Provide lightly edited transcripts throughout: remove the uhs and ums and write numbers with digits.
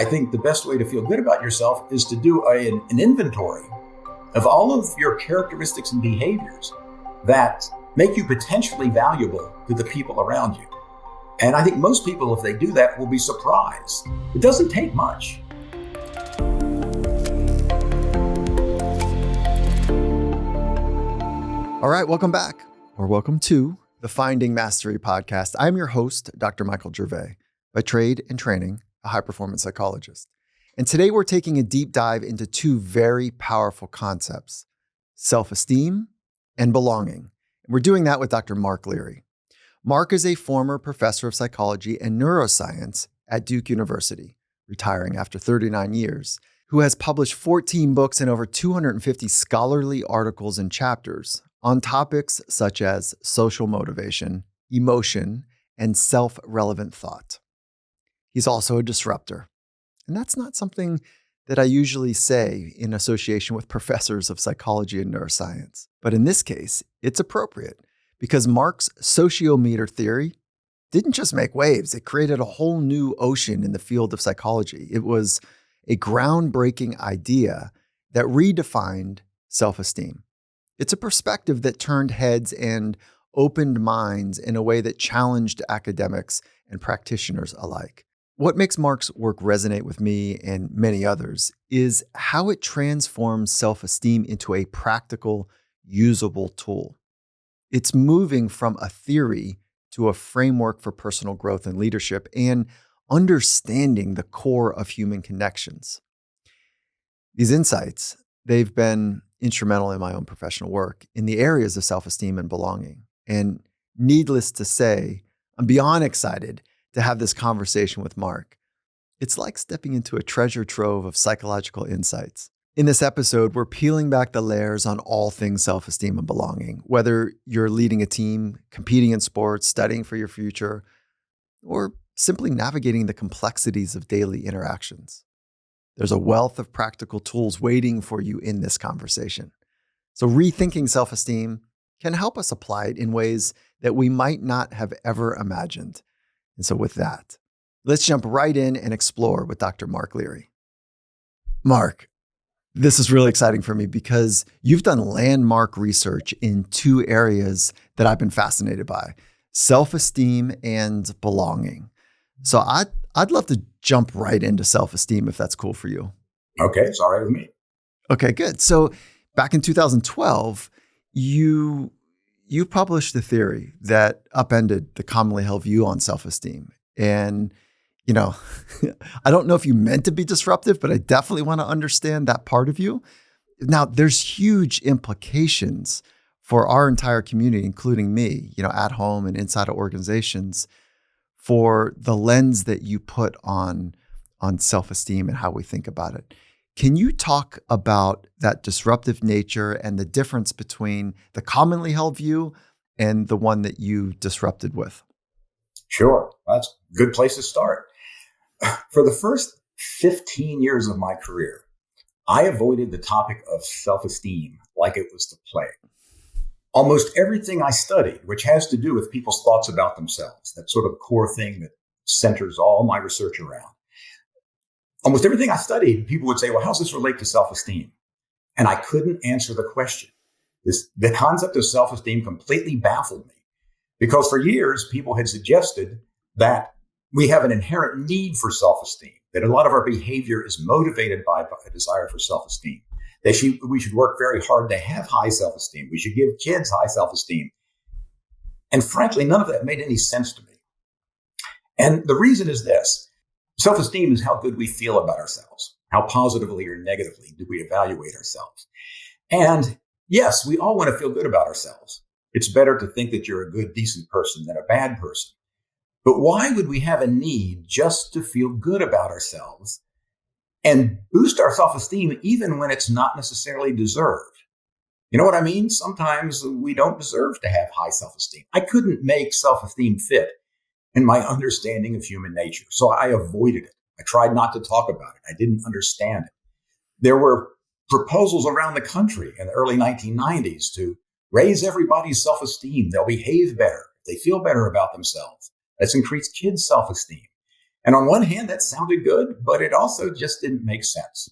I think the best way to feel good about yourself is to do an inventory of all of your characteristics and behaviors that make you potentially valuable to the people around you. And I think most people, if they do that, will be surprised. It doesn't take much. All right, welcome back, or welcome to the Finding Mastery podcast. I'm your host, Dr. Michael Gervais, by trade and training, a high-performance psychologist. And today we're taking a deep dive into two very powerful concepts, self-esteem and belonging. And we're doing that with Dr. Mark Leary. Mark is a former professor of psychology and neuroscience at Duke University, retiring after 39 years, who has published 14 books and over 250 scholarly articles and chapters on topics such as social motivation, emotion, and self-relevant thought. He's also a disruptor. And that's not something that I usually say in association with professors of psychology and neuroscience. But in this case, it's appropriate because Mark's Sociometer theory didn't just make waves, it created a whole new ocean in the field of psychology. It was a groundbreaking idea that redefined self-esteem. It's a perspective that turned heads and opened minds in a way that challenged academics and practitioners alike. What makes Mark's work resonate with me and many others is how it transforms self-esteem into a practical, usable tool. It's moving from a theory to a framework for personal growth and leadership and understanding the core of human connections. These insights, they've been instrumental in my own professional work in the areas of self-esteem and belonging. And needless to say, I'm beyond excited to have this conversation with Mark. It's like stepping into a treasure trove of psychological insights. In this episode, we're peeling back the layers on all things self-esteem and belonging, whether you're leading a team, competing in sports, studying for your future, or simply navigating the complexities of daily interactions. There's a wealth of practical tools waiting for you in this conversation. So rethinking self-esteem can help us apply it in ways that we might not have ever imagined. And so with that, let's jump right in and explore with Dr. Mark Leary. Mark, this is really exciting for me because you've done landmark research in two areas that I've been fascinated by, self-esteem and belonging. So I'd love to jump right into self-esteem if that's cool for you. Okay, it's all right with me. Okay, good. So back in 2012, you published a theory that upended the commonly held view on self-esteem. And, I don't know if you meant to be disruptive, but I definitely want to understand that part of you. Now, there's huge implications for our entire community, including me, at home and inside of organizations, for the lens that you put on self-esteem and how we think about it. Can you talk about that disruptive nature and the difference between the commonly held view and the one that you disrupted with? Sure. That's a good place to start. For the first 15 years of my career, I avoided the topic of self-esteem like it was the plague. Almost everything I studied, which has to do with people's thoughts about themselves, that sort of core thing that centers all my research around. Almost everything I studied, people would say, well, how does this relate to self-esteem? And I couldn't answer the question. The concept of self-esteem completely baffled me because for years, people had suggested that we have an inherent need for self-esteem, that a lot of our behavior is motivated by a desire for self-esteem. We should work very hard to have high self-esteem. We should give kids high self-esteem. And frankly, none of that made any sense to me. And the reason is this. Self-esteem is how good we feel about ourselves. How positively or negatively do we evaluate ourselves? And yes, we all want to feel good about ourselves. It's better to think that you're a good, decent person than a bad person. But why would we have a need just to feel good about ourselves and boost our self-esteem even when it's not necessarily deserved? You know what I mean? Sometimes we don't deserve to have high self-esteem. I couldn't make self-esteem fit in my understanding of human nature. So I avoided it. I tried not to talk about it. I didn't understand it. There were proposals around the country in the early 1990s to raise everybody's self-esteem. They'll behave better. They feel better about themselves. Let's increase kids' self-esteem. And on one hand, that sounded good, but it also just didn't make sense.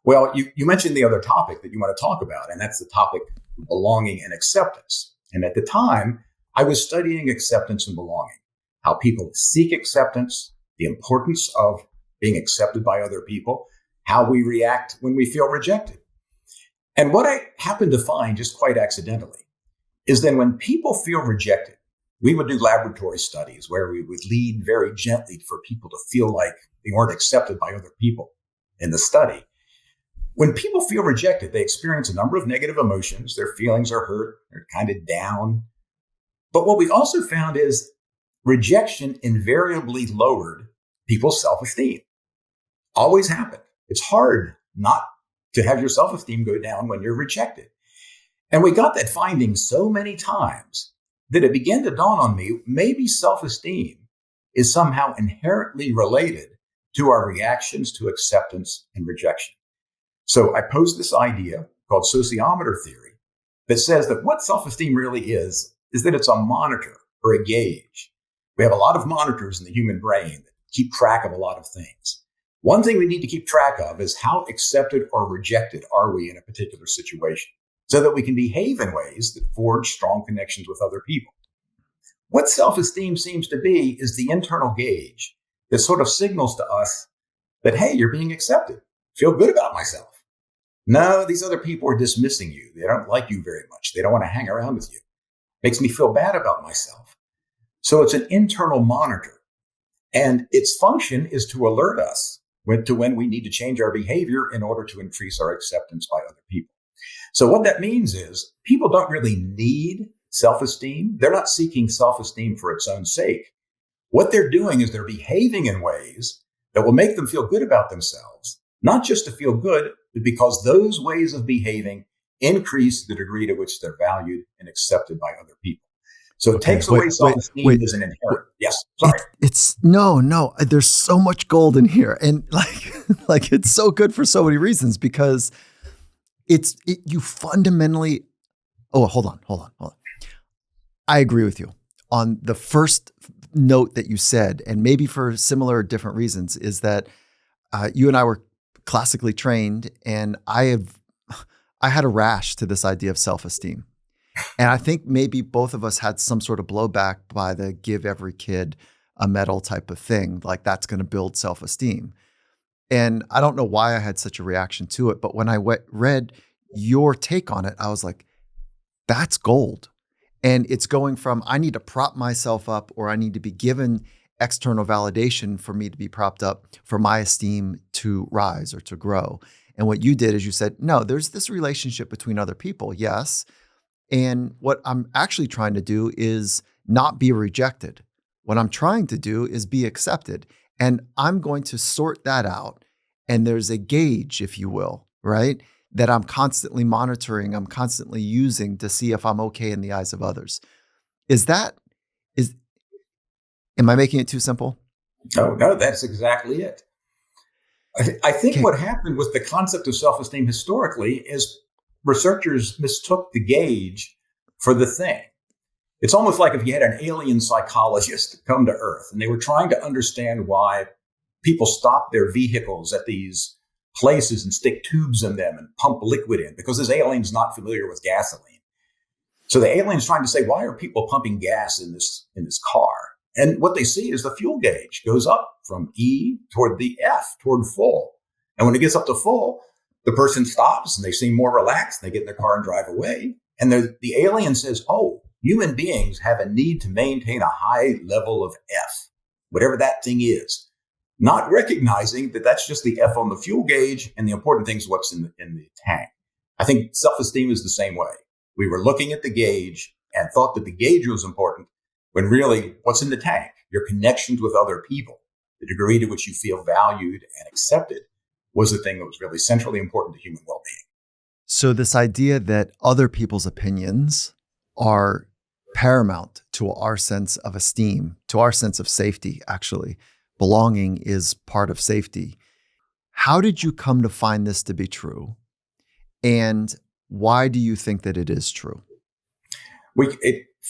Well, you mentioned the other topic that you want to talk about, and that's the topic of belonging and acceptance. And at the time, I was studying acceptance and belonging, how people seek acceptance, the importance of being accepted by other people, how we react when we feel rejected. And what I happened to find just quite accidentally is that when people feel rejected, we would do laboratory studies where we would lead very gently for people to feel like they weren't accepted by other people in the study. When people feel rejected, they experience a number of negative emotions. Their feelings are hurt. They're kind of down. But what we also found is rejection invariably lowered people's self-esteem. Always happened. It's hard not to have your self-esteem go down when you're rejected. And we got that finding so many times that it began to dawn on me, maybe self-esteem is somehow inherently related to our reactions to acceptance and rejection. So I posed this idea called sociometer theory that says that what self-esteem really is that it's a monitor or a gauge. We have a lot of monitors in the human brain that keep track of a lot of things. One thing we need to keep track of is how accepted or rejected are we in a particular situation so that we can behave in ways that forge strong connections with other people. What self-esteem seems to be is the internal gauge that sort of signals to us that, hey, you're being accepted. Feel good about myself. No, these other people are dismissing you. They don't like you very much. They don't want to hang around with you. Makes me feel bad about myself. So it's an internal monitor. And its function is to alert us when we need to change our behavior in order to increase our acceptance by other people. So what that means is people don't really need self-esteem. They're not seeking self-esteem for its own sake. What they're doing is they're behaving in ways that will make them feel good about themselves, not just to feel good, but because those ways of behaving increase the degree to which they're valued and accepted by other people. So it takes away self-esteem as an inherent. Yes, sorry. It's no. There's so much gold in here, and like it's so good for so many reasons because you fundamentally. Oh, hold on. I agree with you on the first note that you said, and maybe for similar different reasons, is that you and I were classically trained, and I had a rash to this idea of self-esteem. And I think maybe both of us had some sort of blowback by the give every kid a medal type of thing, like that's going to build self-esteem. And I don't know why I had such a reaction to it, but when I read your take on it, I was like, that's gold. And it's going from, I need to prop myself up or I need to be given external validation for me to be propped up for my esteem to rise or to grow. And what you did is you said, no, there's this relationship between other people. Yes. And what I'm actually trying to do is not be rejected. What I'm trying to do is be accepted. And I'm going to sort that out. And there's a gauge, if you will, right? That I'm constantly monitoring, I'm constantly using to see if I'm okay in the eyes of others. Am I making it too simple? No, that's exactly it. I think what happened with the concept of self-esteem historically is researchers mistook the gauge for the thing. It's almost like if you had an alien psychologist come to Earth and they were trying to understand why people stop their vehicles at these places and stick tubes in them and pump liquid in because this alien's not familiar with gasoline. So the alien's trying to say, why are people pumping gas in this car? And what they see is the fuel gauge goes up from E toward the F, toward full. And when it gets up to full, the person stops and they seem more relaxed. They get in their car and drive away. And the alien says, oh, human beings have a need to maintain a high level of F, whatever that thing is. Not recognizing that that's just the F on the fuel gauge and the important thing is what's in the tank. I think self-esteem is the same way. We were looking at the gauge and thought that the gauge was important when really what's in the tank, your connections with other people, the degree to which you feel valued and accepted was the thing that was really centrally important to human well-being. So this idea that other people's opinions are paramount to our sense of esteem, to our sense of safety, actually. Belonging is part of safety. How did you come to find this to be true? And why do you think that it is true?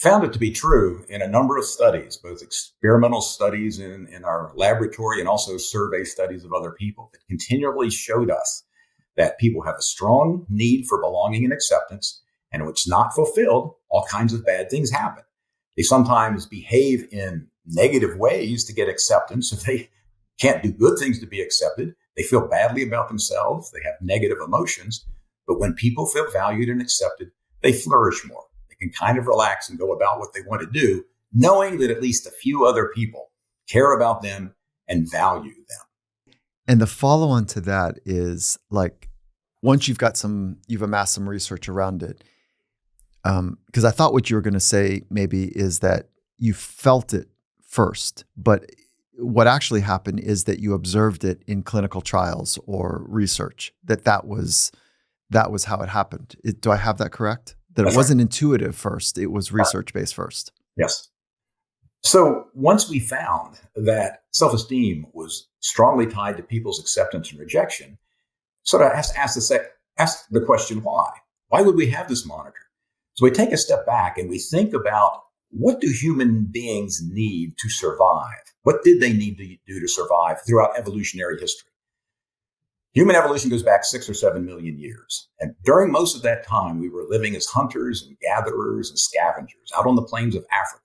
found it to be true in a number of studies, both experimental studies in our laboratory and also survey studies of other people that continually showed us that people have a strong need for belonging and acceptance. And when it's not fulfilled, all kinds of bad things happen. They sometimes behave in negative ways to get acceptance. If they can't do good things to be accepted, they feel badly about themselves. They have negative emotions. But when people feel valued and accepted, they flourish more. They can kind of relax and go about what they want to do, knowing that at least a few other people care about them and value them. And the follow-on to that is like, once you've amassed some research around it, because I thought what you were going to say maybe is that you felt it first, but what actually happened is that you observed it in clinical trials or research, that was how it happened. Do I have that correct? That That's it wasn't right. intuitive first, it was research-based first. Yes. So once we found that self-esteem was strongly tied to people's acceptance and rejection, sort of ask the question, why? Why would we have this monitor? So we take a step back and we think about, what do human beings need to survive? What did they need to do to survive throughout evolutionary history? Human evolution goes back 6 or 7 million years. And during most of that time, we were living as hunters and gatherers and scavengers out on the plains of Africa.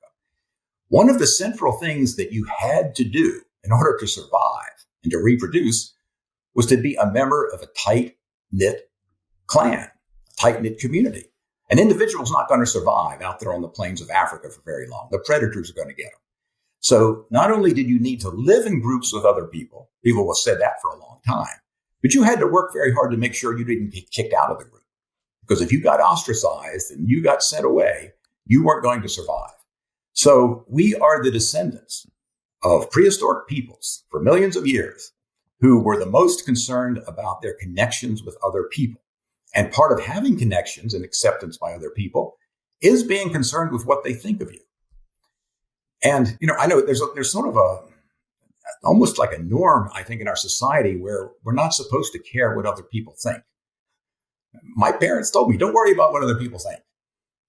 One of the central things that you had to do in order to survive and to reproduce was to be a member of a tight-knit clan, a tight-knit community. An individual's not going to survive out there on the plains of Africa for very long. The predators are going to get them. So not only did you need to live in groups with other people have said that for a long time, but you had to work very hard to make sure you didn't get kicked out of the group. Because if you got ostracized and you got sent away, you weren't going to survive. So we are the descendants of prehistoric peoples for millions of years who were the most concerned about their connections with other people. And part of having connections and acceptance by other people is being concerned with what they think of you. And, I know there's sort of almost like a norm, I think, in our society where we're not supposed to care what other people think. My parents told me, don't worry about what other people think.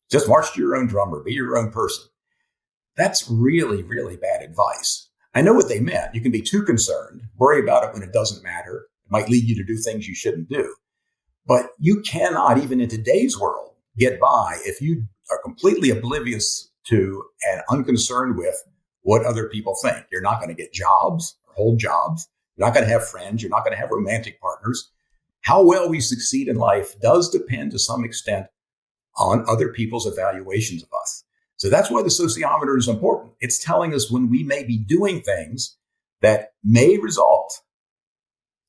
Just march to your own drummer, be your own person. That's really, really bad advice. I know what they meant. You can be too concerned, worry about it when it doesn't matter. It might lead you to do things you shouldn't do. But you cannot, even in today's world, get by if you are completely oblivious to and unconcerned with what other people think. You're not going to get jobs or hold jobs. You're not going to have friends. You're not going to have romantic partners. How well we succeed in life does depend to some extent on other people's evaluations of us. So that's why the sociometer is important. It's telling us when we may be doing things that may result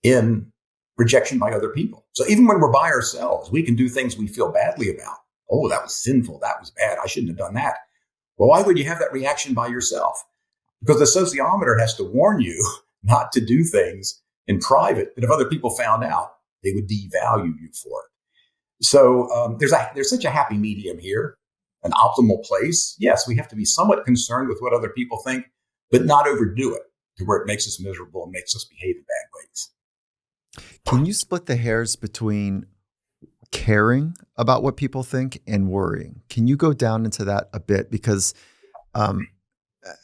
in rejection by other people. So even when we're by ourselves, we can do things we feel badly about. Oh, that was sinful. That was bad. I shouldn't have done that. Well, why would you have that reaction by yourself? Because the sociometer has to warn you not to do things in private that if other people found out, they would devalue you for it. So there's such a happy medium here, an optimal place. Yes, we have to be somewhat concerned with what other people think, but not overdo it to where it makes us miserable and makes us behave in bad ways. Can you split the hairs between caring about what people think and worrying? Can you go down into that a bit? Because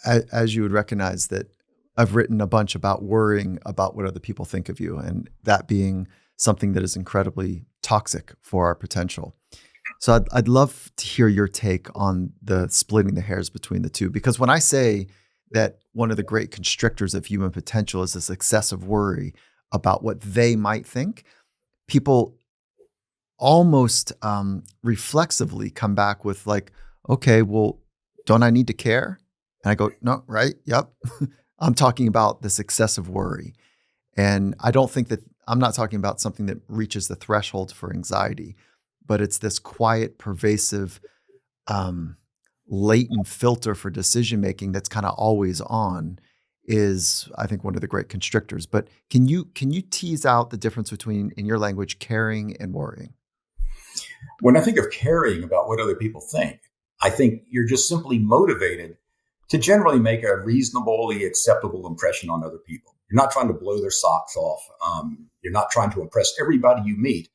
as you would recognize that I've written a bunch about worrying about what other people think of you, and that being something that is incredibly toxic for our potential. So I'd love to hear your take on the splitting the hairs between the two. Because when I say that one of the great constrictors of human potential is this excessive worry about what they might think, people almost reflexively come back with like, okay, well, don't I need to care? And I go, no, right? Yep. I'm talking about this excessive worry. And I don't think that I'm not talking about something that reaches the threshold for anxiety, but it's this quiet, pervasive, latent filter for decision-making that's kind of always on is, I think, one of the great constrictors. But can you tease out the difference between, in your language, caring and worrying? When I think of caring about what other people think, I think you're just simply motivated to generally make a reasonably acceptable impression on other people. You're not trying to blow their socks off. You're not trying to impress everybody you meet.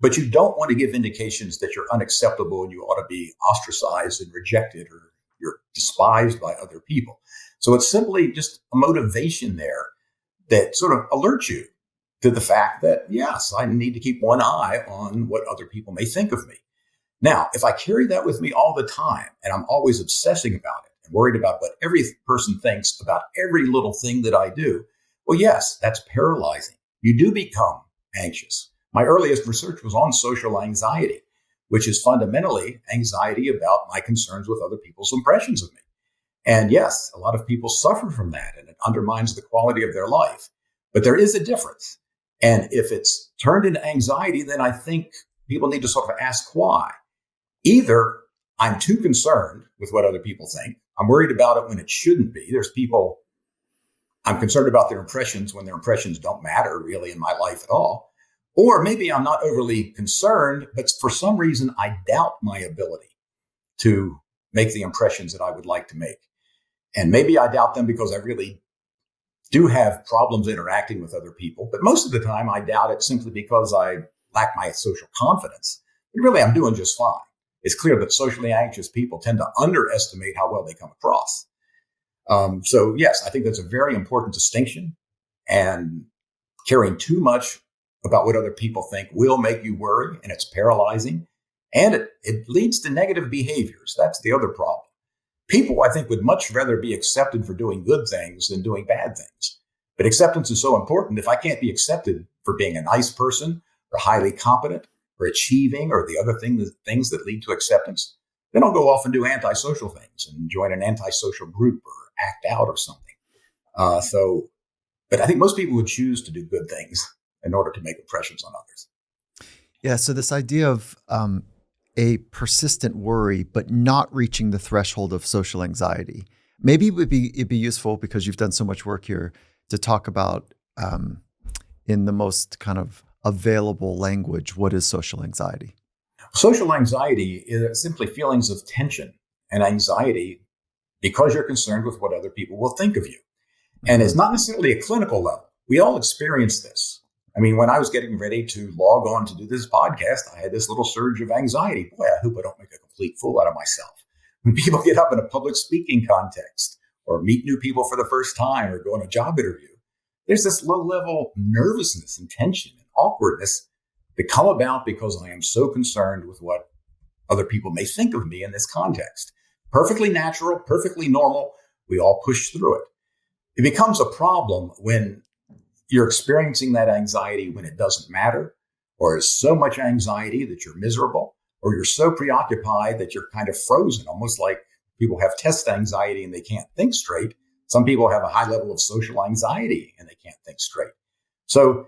but you don't want to give indications that you're unacceptable and you ought to be ostracized and rejected or you're despised by other people. So it's simply just a motivation there that sort of alerts you to the fact that, yes, I need to keep one eye on what other people may think of me. Now, if I carry that with me all the time and I'm always obsessing about it and worried about what every person thinks about every little thing that I do, well, yes, that's paralyzing. You do become anxious. My earliest research was on social anxiety, which is fundamentally anxiety about my concerns with other people's impressions of me. And yes, a lot of people suffer from that and it undermines the quality of their life. But there is a difference. And if it's turned into anxiety, then I think people need to sort of ask why. Either I'm too concerned with what other people think. I'm worried about it when it shouldn't be. There's people I'm concerned about their impressions when their impressions don't matter really in my life at all. Or maybe I'm not overly concerned, but for some reason I doubt my ability to make the impressions that I would like to make. And maybe I doubt them because I really do have problems interacting with other people. But most of the time I doubt it simply because I lack my social confidence. But really I'm doing just fine. It's clear that socially anxious people tend to underestimate how well they come across. So yes, I think that's a very important distinction, and caring too much about what other people think will make you worry, and it's paralyzing, and it leads to negative behaviors. That's the other problem. People, I think, would much rather be accepted for doing good things than doing bad things. But acceptance is so important. If I can't be accepted for being a nice person or highly competent or achieving or the other things that lead to acceptance, then I'll go off and do antisocial things and join an antisocial group or act out or something. But I think most people would choose to do good things in order to make impressions on others. Yeah. So this idea of a persistent worry, but not reaching the threshold of social anxiety, maybe it'd be useful, because you've done so much work here, to talk about in the most kind of available language, what is social anxiety? Social anxiety is simply feelings of tension and anxiety because you're concerned with what other people will think of you. And it's not necessarily a clinical level. We all experience this. I mean, when I was getting ready to log on to do this podcast, I had this little surge of anxiety. Boy, I hope I don't make a complete fool out of myself. When people get up in a public speaking context or meet new people for the first time or go on a job interview, there's this low level nervousness and tension and awkwardness that come about because I am so concerned with what other people may think of me in this context. Perfectly natural, perfectly normal. We all push through it. It becomes a problem when you're experiencing that anxiety when it doesn't matter, or is so much anxiety that you're miserable, or you're so preoccupied that you're kind of frozen, almost like people have test anxiety and they can't think straight. Some people have a high level of social anxiety and they can't think straight. So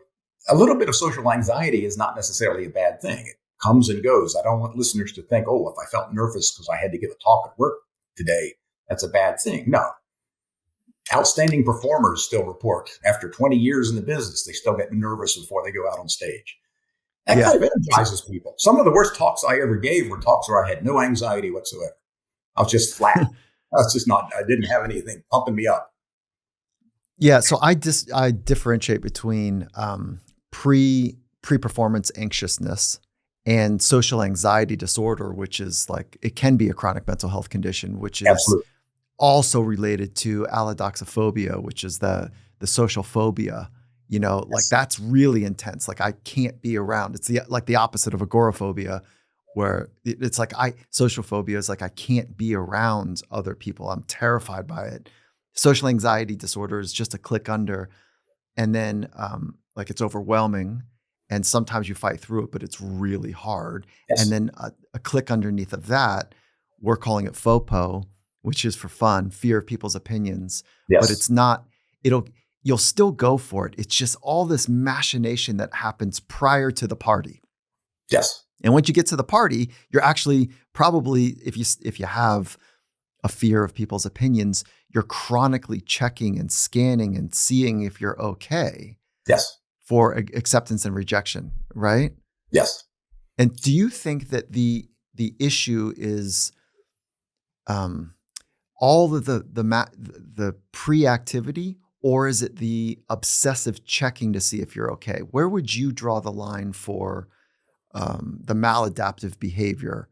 a little bit of social anxiety is not necessarily a bad thing. It comes and goes. I don't want listeners to think, oh, if I felt nervous because I had to give a talk at work today, that's a bad thing. No. Outstanding performers still report after 20 years in the business, they still get nervous before they go out on stage. That kind of energizes people. Some of the worst talks I ever gave were talks where I had no anxiety whatsoever. I was just flat. I didn't have anything pumping me up. Yeah. So I differentiate between pre-performance anxiousness and social anxiety disorder, which is like, it can be a chronic mental health condition, which is Absolutely. Also related to allodoxophobia, which is the social phobia. You know, Yes. like that's really intense. Like I can't be around. It's the opposite of agoraphobia, where it's like social phobia is like I can't be around other people. I'm terrified by it. Social anxiety disorder is just a click under, and then like it's overwhelming, and sometimes you fight through it, but it's really hard. Yes. And then a click underneath of that, we're calling it FOPO, which is for fun, fear of people's opinions. Yes. But it's not, you'll still go for it. It's just all this machination that happens prior to the party. Yes. And once you get to the party, you're actually probably, if you have a fear of people's opinions, you're chronically checking and scanning and seeing if you're okay. Yes. For acceptance and rejection, right? Yes. And do you think that the issue is all of the pre-activity, or is it the obsessive checking to see if you're okay? Where would you draw the line for the maladaptive behavior,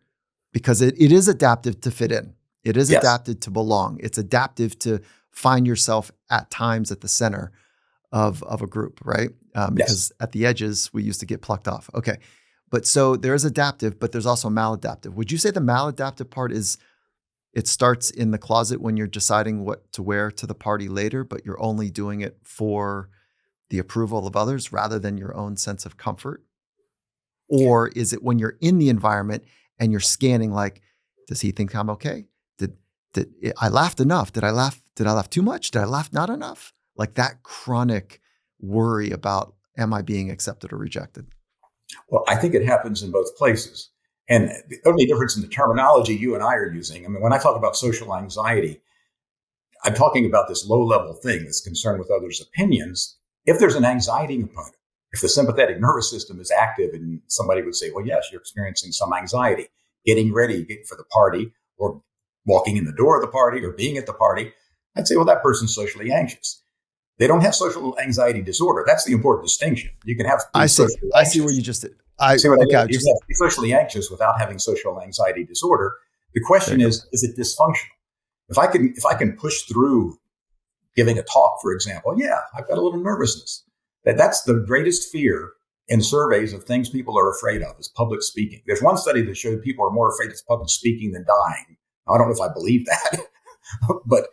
because it is adaptive to fit in. It is Yes. adapted to belong. It's adaptive to find yourself at times at the center of a group, right? Because at the edges, we used to get plucked off. Okay. But so there's adaptive, but there's also maladaptive. Would you say the maladaptive part is it starts in the closet when you're deciding what to wear to the party later, but you're only doing it for the approval of others rather than your own sense of comfort? Or is it when you're in the environment and you're scanning, like, does he think I'm okay? Did I laughed enough? Did I laugh too much? Did I laugh not enough? Like that chronic worry about, am I being accepted or rejected? Well, I think it happens in both places. And the only difference in the terminology you and I are using, I mean, when I talk about social anxiety, I'm talking about this low-level thing that's concerned with others' opinions. If there's an anxiety component, if the sympathetic nervous system is active, and somebody would say, well, yes, you're experiencing some anxiety, getting ready for the party or walking in the door of the party or being at the party, I'd say, well, that person's socially anxious. They don't have social anxiety disorder. That's the important distinction. You can have. I see where you just did. You can be socially anxious without having social anxiety disorder. The question is it dysfunctional? If I can push through giving a talk, for example, yeah, I've got a little nervousness. That's the greatest fear in surveys of things people are afraid of is public speaking. There's one study that showed people are more afraid of public speaking than dying. Now, I don't know if I believe that, but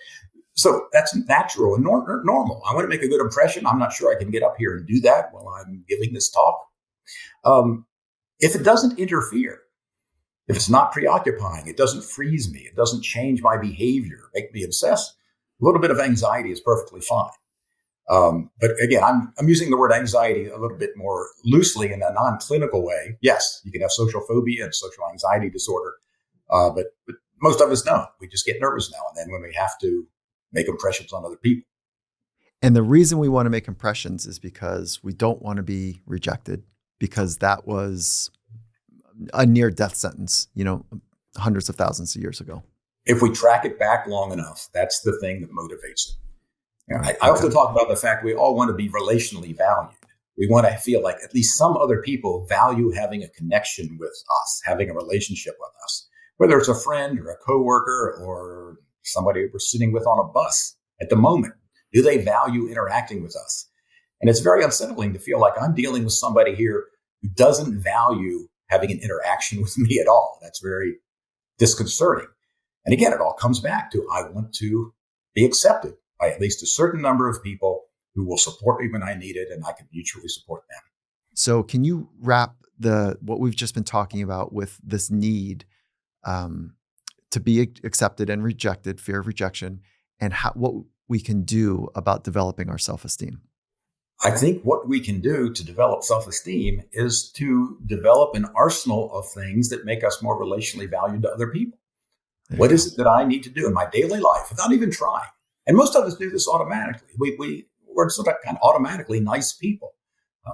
so that's natural and normal. I want to make a good impression. I'm not sure I can get up here and do that while I'm giving this talk. If it doesn't interfere, if it's not preoccupying, it doesn't freeze me, it doesn't change my behavior, make me obsessed, a little bit of anxiety is perfectly fine. But again, I'm using the word anxiety a little bit more loosely in a non-clinical way. Yes, you can have social phobia and social anxiety disorder, but most of us don't. We just get nervous now and then when we have to make impressions on other people. And the reason we want to make impressions is because we don't want to be rejected, because that was a near-death sentence, hundreds of thousands of years ago. If we track it back long enough, that's the thing that motivates it. I also talk about the fact we all want to be relationally valued. We want to feel like at least some other people value having a connection with us, having a relationship with us, whether it's a friend or a coworker or somebody we're sitting with on a bus at the moment. Do they value interacting with us? And it's very unsettling to feel like I'm dealing with somebody here who doesn't value having an interaction with me at all. That's very disconcerting. And again, it all comes back to I want to be accepted by at least a certain number of people who will support me when I need it, and I can mutually support them. So can you wrap what we've just been talking about with this need to be accepted and rejected, fear of rejection, and what we can do about developing our self-esteem? I think what we can do to develop self-esteem is to develop an arsenal of things that make us more relationally valued to other people. What is it that I need to do in my daily life without even trying? And most of us do this automatically. We're sort of kind of automatically nice people.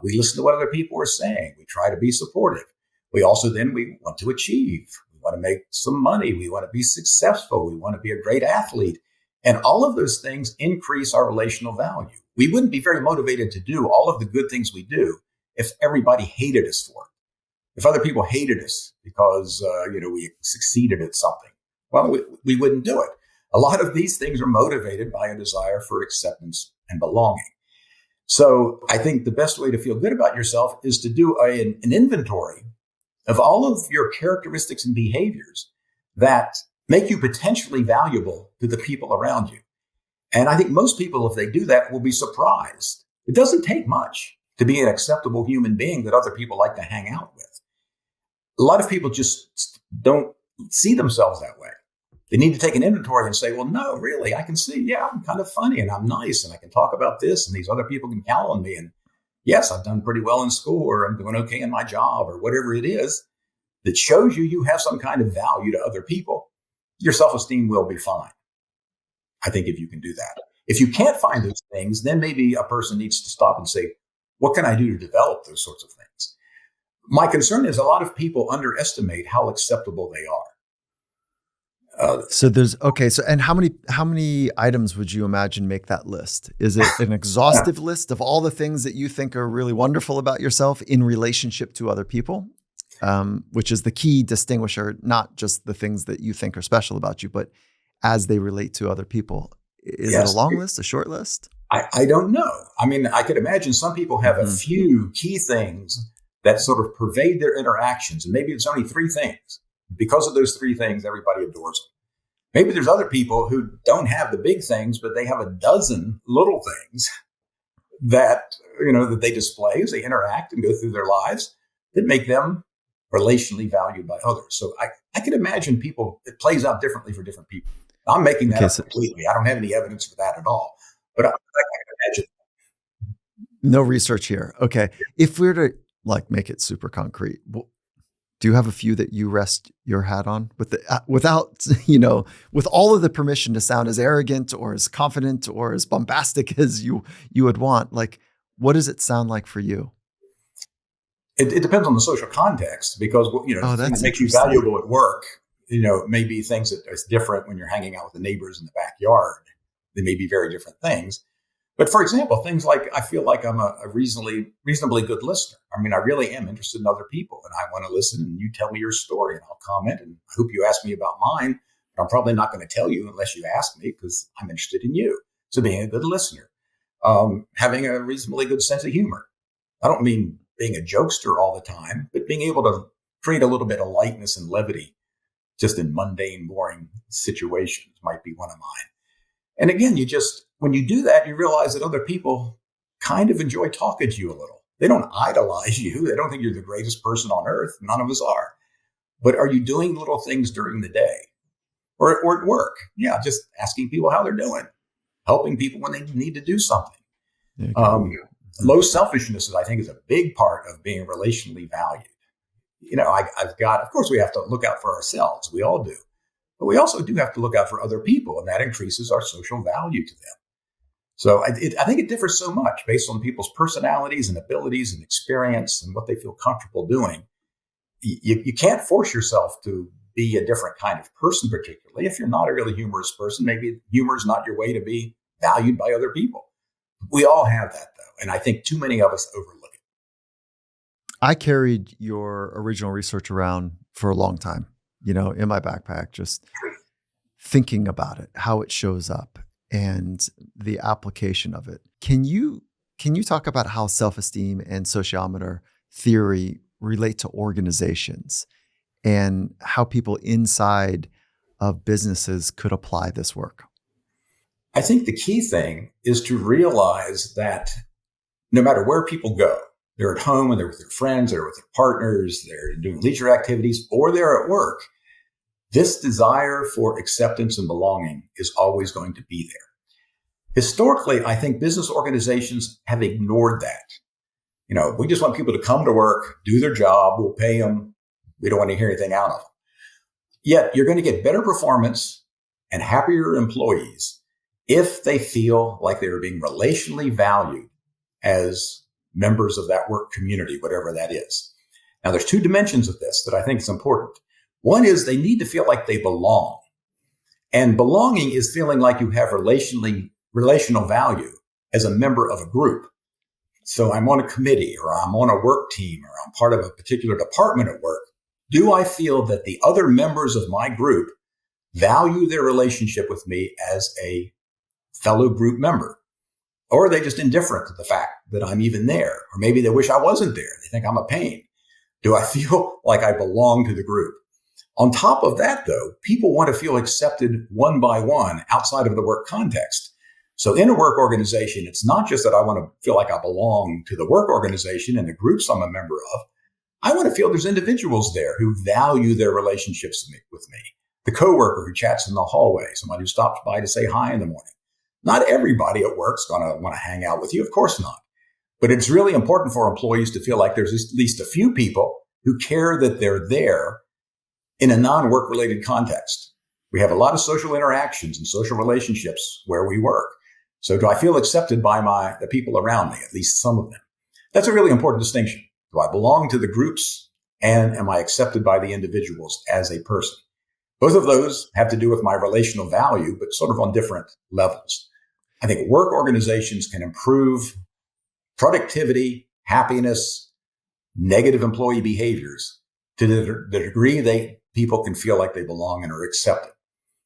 We listen to what other people are saying. We try to be supportive. We want to achieve. We want to make some money. We want to be successful. We want to be a great athlete. And all of those things increase our relational value. We wouldn't be very motivated to do all of the good things we do if everybody hated us for it. If other people hated us because, we succeeded at something, well, we wouldn't do it. A lot of these things are motivated by a desire for acceptance and belonging. So I think the best way to feel good about yourself is to do an inventory of all of your characteristics and behaviors that make you potentially valuable to the people around you. And I think most people, if they do that, will be surprised. It doesn't take much to be an acceptable human being that other people like to hang out with. A lot of people just don't see themselves that way. They need to take an inventory and say, well, no, really, I can see, yeah, I'm kind of funny and I'm nice and I can talk about this and these other people can count on me. And yes, I've done pretty well in school or I'm doing okay in my job or whatever it is that shows you have some kind of value to other people. Your self-esteem will be fine. I think if you can do that. If you can't find those things, then maybe a person needs to stop and say, what can I do to develop those sorts of things? My concern is a lot of people underestimate how acceptable they are. And how many items would you imagine make that list? Is it an exhaustive list of all the things that you think are really wonderful about yourself in relationship to other people? which is the key distinguisher, not just the things that you think are special about you, but as they relate to other people. Is it a Yes. long list, a short list? I don't know. I mean, I could imagine some people have a few key things that sort of pervade their interactions. And maybe it's only three things. Because of those three things, everybody adores them. Maybe there's other people who don't have the big things, but they have a dozen little things that, that they display as they interact and go through their lives that make them relationally valued by others. So I can imagine it plays out differently for different people. I'm making that up completely. I don't have any evidence for that at all. But I can imagine. No research here. Okay. If we were to make it super concrete, do you have a few that you rest your hat on without, with all of the permission to sound as arrogant or as confident or as bombastic as you would want? What does it sound like for you? It depends on the social context, because, the thing that makes you valuable at work, may be things that are different when you're hanging out with the neighbors in the backyard. They may be very different things. But for example, things like, I feel like I'm a reasonably good listener. I mean, I really am interested in other people, and I want to listen, and you tell me your story and I'll comment, and I hope you ask me about mine. But I'm probably not going to tell you unless you ask me, because I'm interested in you. So being a good listener, having a reasonably good sense of humor. I don't mean being a jokester all the time, but being able to create a little bit of lightness and levity just in mundane, boring situations might be one of mine. And again, when you do that, you realize that other people kind of enjoy talking to you a little. They don't idolize you. They don't think you're the greatest person on earth. None of us are. But are you doing little things during the day or at work? Yeah, just asking people how they're doing, helping people when they need to do something. Low selfishness, I think, is a big part of being relationally valued. Of course, we have to look out for ourselves. We all do. But we also do have to look out for other people, and that increases our social value to them. So I think it differs so much based on people's personalities and abilities and experience and what they feel comfortable doing. You can't force yourself to be a different kind of person, particularly if you're not a really humorous person. Maybe humor is not your way to be valued by other people. We all have that, though, and I think too many of us overlook it. I carried your original research around for a long time, in my backpack, just thinking about it, how it shows up, and the application of it. Can you talk about how self-esteem and sociometer theory relate to organizations and how people inside of businesses could apply this work? I think the key thing is to realize that no matter where people go, they're at home and they're with their friends, they're with their partners, they're doing leisure activities, or they're at work, this desire for acceptance and belonging is always going to be there. Historically, I think business organizations have ignored that. We just want people to come to work, do their job, we'll pay them. We don't want to hear anything out of them. Yet you're going to get better performance and happier employees if they feel like they're being relationally valued as members of that work community, whatever that is. Now, there's two dimensions of this that I think is important. One is they need to feel like they belong. And belonging is feeling like you have relational value as a member of a group. So I'm on a committee, or I'm on a work team, or I'm part of a particular department at work. Do I feel that the other members of my group value their relationship with me as a fellow group member? Or are they just indifferent to the fact that I'm even there? Or maybe they wish I wasn't there. They think I'm a pain. Do I feel like I belong to the group? On top of that, though, people want to feel accepted one by one outside of the work context. So in a work organization, it's not just that I want to feel like I belong to the work organization and the groups I'm a member of. I want to feel there's individuals there who value their relationships with me. The coworker who chats in the hallway, somebody who stops by to say hi in the morning. Not everybody at work is going to want to hang out with you. Of course not. But it's really important for employees to feel like there's at least a few people who care that they're there in a non-work related context. We have a lot of social interactions and social relationships where we work. So do I feel accepted by the people around me, at least some of them? That's a really important distinction. Do I belong to the groups, and am I accepted by the individuals as a person? Both of those have to do with my relational value, but sort of on different levels. I think work organizations can improve productivity, happiness, negative employee behaviors to the degree people can feel like they belong and are accepted.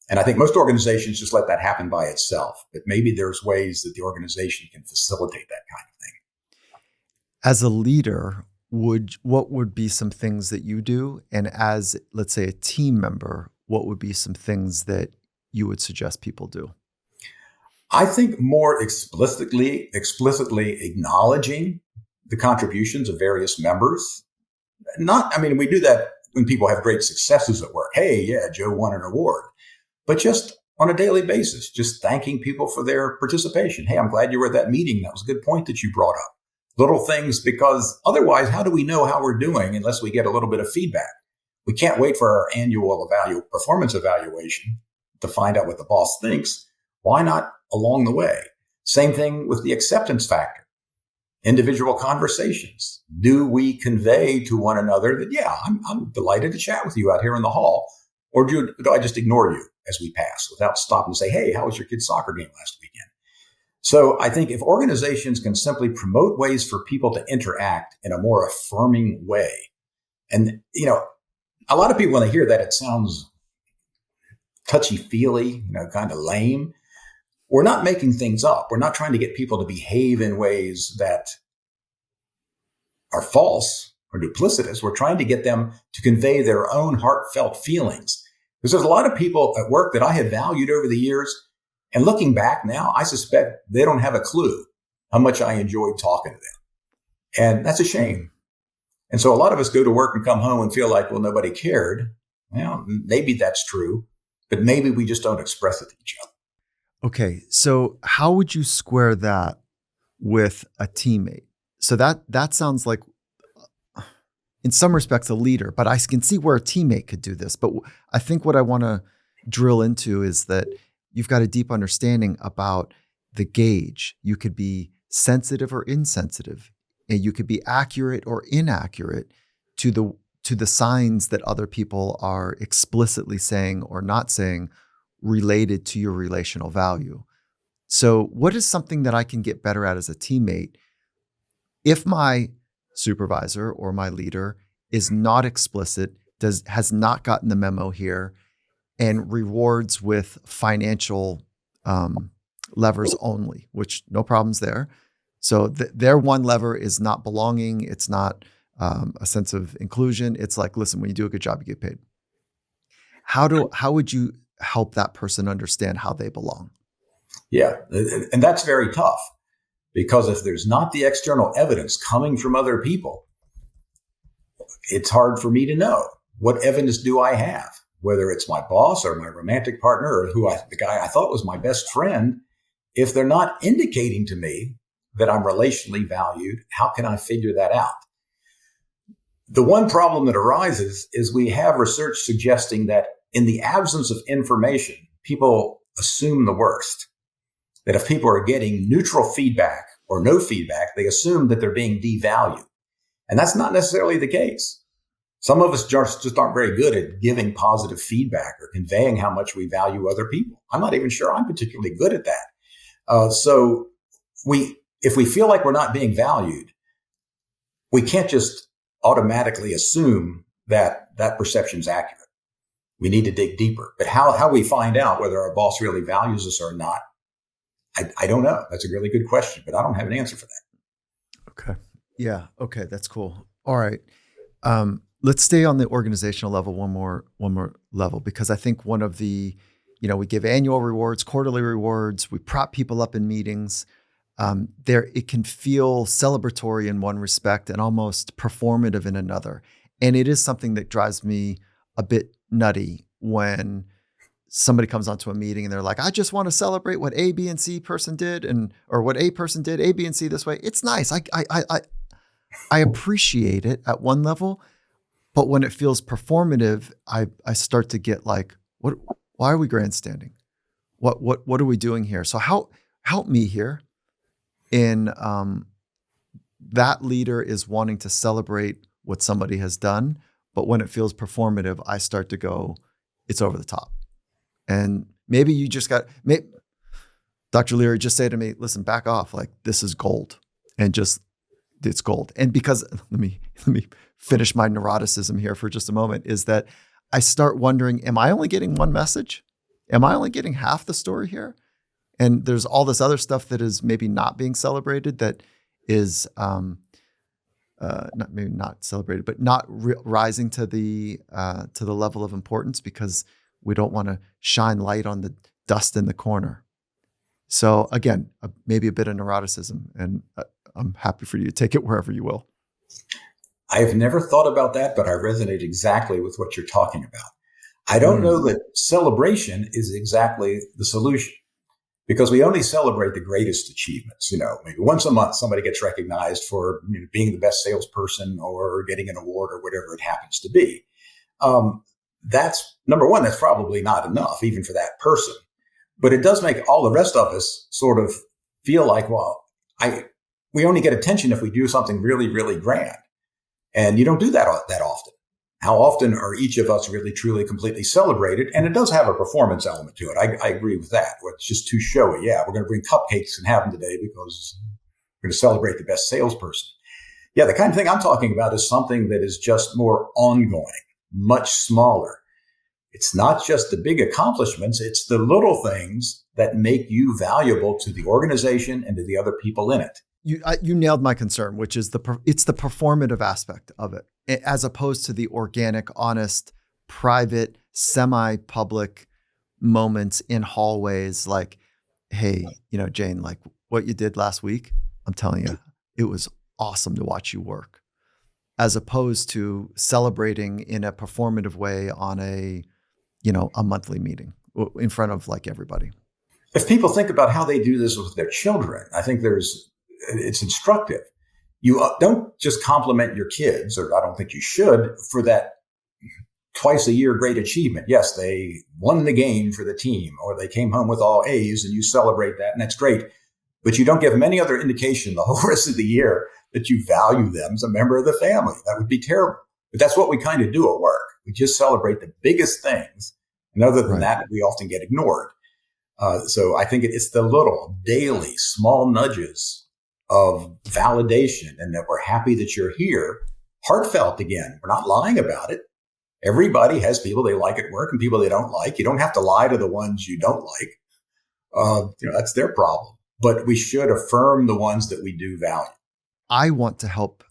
And I think most organizations just let that happen by itself, but maybe there's ways that the organization can facilitate that kind of thing. As a leader, what would be some things that you do? And as, let's say, a team member, what would be some things that you would suggest people do? I think more explicitly acknowledging the contributions of various members. We do that when people have great successes at work. Hey, yeah, Joe won an award. But just on a daily basis, just thanking people for their participation. Hey, I'm glad you were at that meeting. That was a good point that you brought up. Little things, because otherwise, how do we know how we're doing unless we get a little bit of feedback? We can't wait for our annual performance evaluation to find out what the boss thinks. Why not along the way? Same thing with the acceptance factor. Individual conversations. Do we convey to one another that, yeah, I'm delighted to chat with you out here in the hall? Or do I just ignore you as we pass without stopping and say, hey, how was your kid's soccer game last weekend? So I think if organizations can simply promote ways for people to interact in a more affirming way, and, a lot of people, when they hear that, it sounds touchy-feely, kind of lame. We're not making things up. We're not trying to get people to behave in ways that are false or duplicitous. We're trying to get them to convey their own heartfelt feelings. Because there's a lot of people at work that I have valued over the years. And looking back now, I suspect they don't have a clue how much I enjoyed talking to them. And that's a shame. And so a lot of us go to work and come home and feel like, well, nobody cared. Well, maybe that's true, but maybe we just don't express it to each other. Okay. So how would you square that with a teammate? So that sounds like, in some respects, a leader, but I can see where a teammate could do this. But I think what I want to drill into is that you've got a deep understanding about the gauge. You could be sensitive or insensitive, and you could be accurate or inaccurate to the signs that other people are explicitly saying or not saying related to your relational value. So what is something that I can get better at as a teammate if my supervisor or my leader is not explicit, has not gotten the memo here, and rewards with financial levers only, which no problems there. So their one lever is not belonging. It's not a sense of inclusion. It's like, listen, when you do a good job, you get paid. How would you help that person understand how they belong? Yeah, and that's very tough, because if there's not the external evidence coming from other people, it's hard for me to know what evidence do I have, whether it's my boss or my romantic partner or the guy I thought was my best friend. If they're not indicating to me that I'm relationally valued, how can I figure that out? The one problem that arises is we have research suggesting that in the absence of information, people assume the worst. That if people are getting neutral feedback or no feedback, they assume that they're being devalued. And that's not necessarily the case. Some of us just aren't very good at giving positive feedback or conveying how much we value other people. I'm not even sure I'm particularly good at that. So if we feel like we're not being valued, we can't just automatically assume that that perception's accurate. We need to dig deeper. But how we find out whether our boss really values us or not, I don't know. That's a really good question, but I don't have an answer for that. Okay. Yeah. Okay. That's cool. All right. Let's stay on the organizational level one more level, because I think one of the, we give annual rewards, quarterly rewards, we prop people up in meetings. It can feel celebratory in one respect and almost performative in another. And it is something that drives me a bit nutty when somebody comes onto a meeting and they're like, I just want to celebrate what A, B, and C person did, or what A person did, A, B, and C this way. It's nice. I appreciate it at one level, but when it feels performative, I start to get like, why are we grandstanding? What are we doing here? So help me here in that leader is wanting to celebrate what somebody has done, but when it feels performative, I start to go, it's over the top. And maybe you just Dr. Leary, just say to me, listen, back off. Like, this is gold. And just it's gold. And because let me finish my neuroticism here for just a moment, is that I start wondering, am I only getting one message? Am I only getting half the story here? And there's all this other stuff that is maybe not being celebrated, that is not celebrated, but not rising to the level of importance, because we don't want to shine light on the dust in the corner. So again, maybe a bit of neuroticism, and I'm happy for you to take it wherever you will. I've never thought about that, but I resonate exactly with what you're talking about. I don't know that celebration is exactly the solution, because we only celebrate the greatest achievements. Maybe once a month, somebody gets recognized for being the best salesperson or getting an award or whatever it happens to be. That's number one. That's probably not enough, even for that person. But it does make all the rest of us sort of feel like, well, we only get attention if we do something really, really grand. And you don't do that often. How often are each of us really, truly, completely celebrated? And it does have a performance element to it. I agree with that. Where it's just too showy. Yeah, we're going to bring cupcakes and have them today because we're going to celebrate the best salesperson. Yeah, the kind of thing I'm talking about is something that is just more ongoing, much smaller. It's not just the big accomplishments. It's the little things that make you valuable to the organization and to the other people in it. You nailed my concern, which is it's the performative aspect of it, as opposed to the organic, honest, private, semi-public moments in hallways. Like, hey, Jane, like what you did last week, I'm telling you, it was awesome to watch you work. As opposed to celebrating in a performative way on a monthly meeting in front of like everybody. If people think about how they do this with their children, I think it's instructive. You don't just compliment your kids, or I don't think you should, for that twice a year great achievement. Yes, they won the game for the team, or they came home with all A's, and you celebrate that, and that's great. But you don't give them any other indication the whole rest of the year that you value them as a member of the family. That would be terrible. But that's what we kind of do at work. We just celebrate the biggest things. And other than that, we often get ignored. So I think it's the little daily small nudges of validation, and that we're happy that you're here. Heartfelt again. We're not lying about it. Everybody has people they like at work and people they don't like. You don't have to lie to the ones you don't like. That's their problem. But we should affirm the ones that we do value. I want to help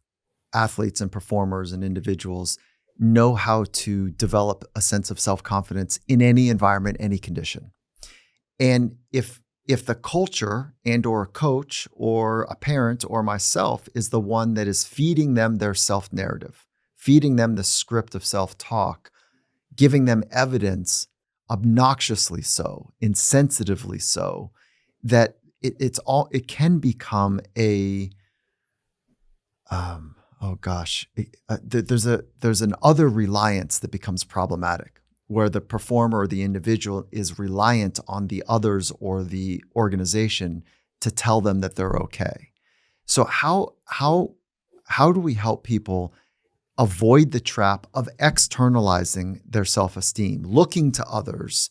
athletes and performers and individuals know how to develop a sense of self-confidence in any environment, any condition. And if the culture and or a coach or a parent or myself is the one that is feeding them their self-narrative, feeding them the script of self-talk, giving them evidence, obnoxiously so, insensitively so, that it can become a there's an other reliance that becomes problematic, where the performer or the individual is reliant on the others or the organization to tell them that they're okay. So how do we help people avoid the trap of externalizing their self-esteem, looking to others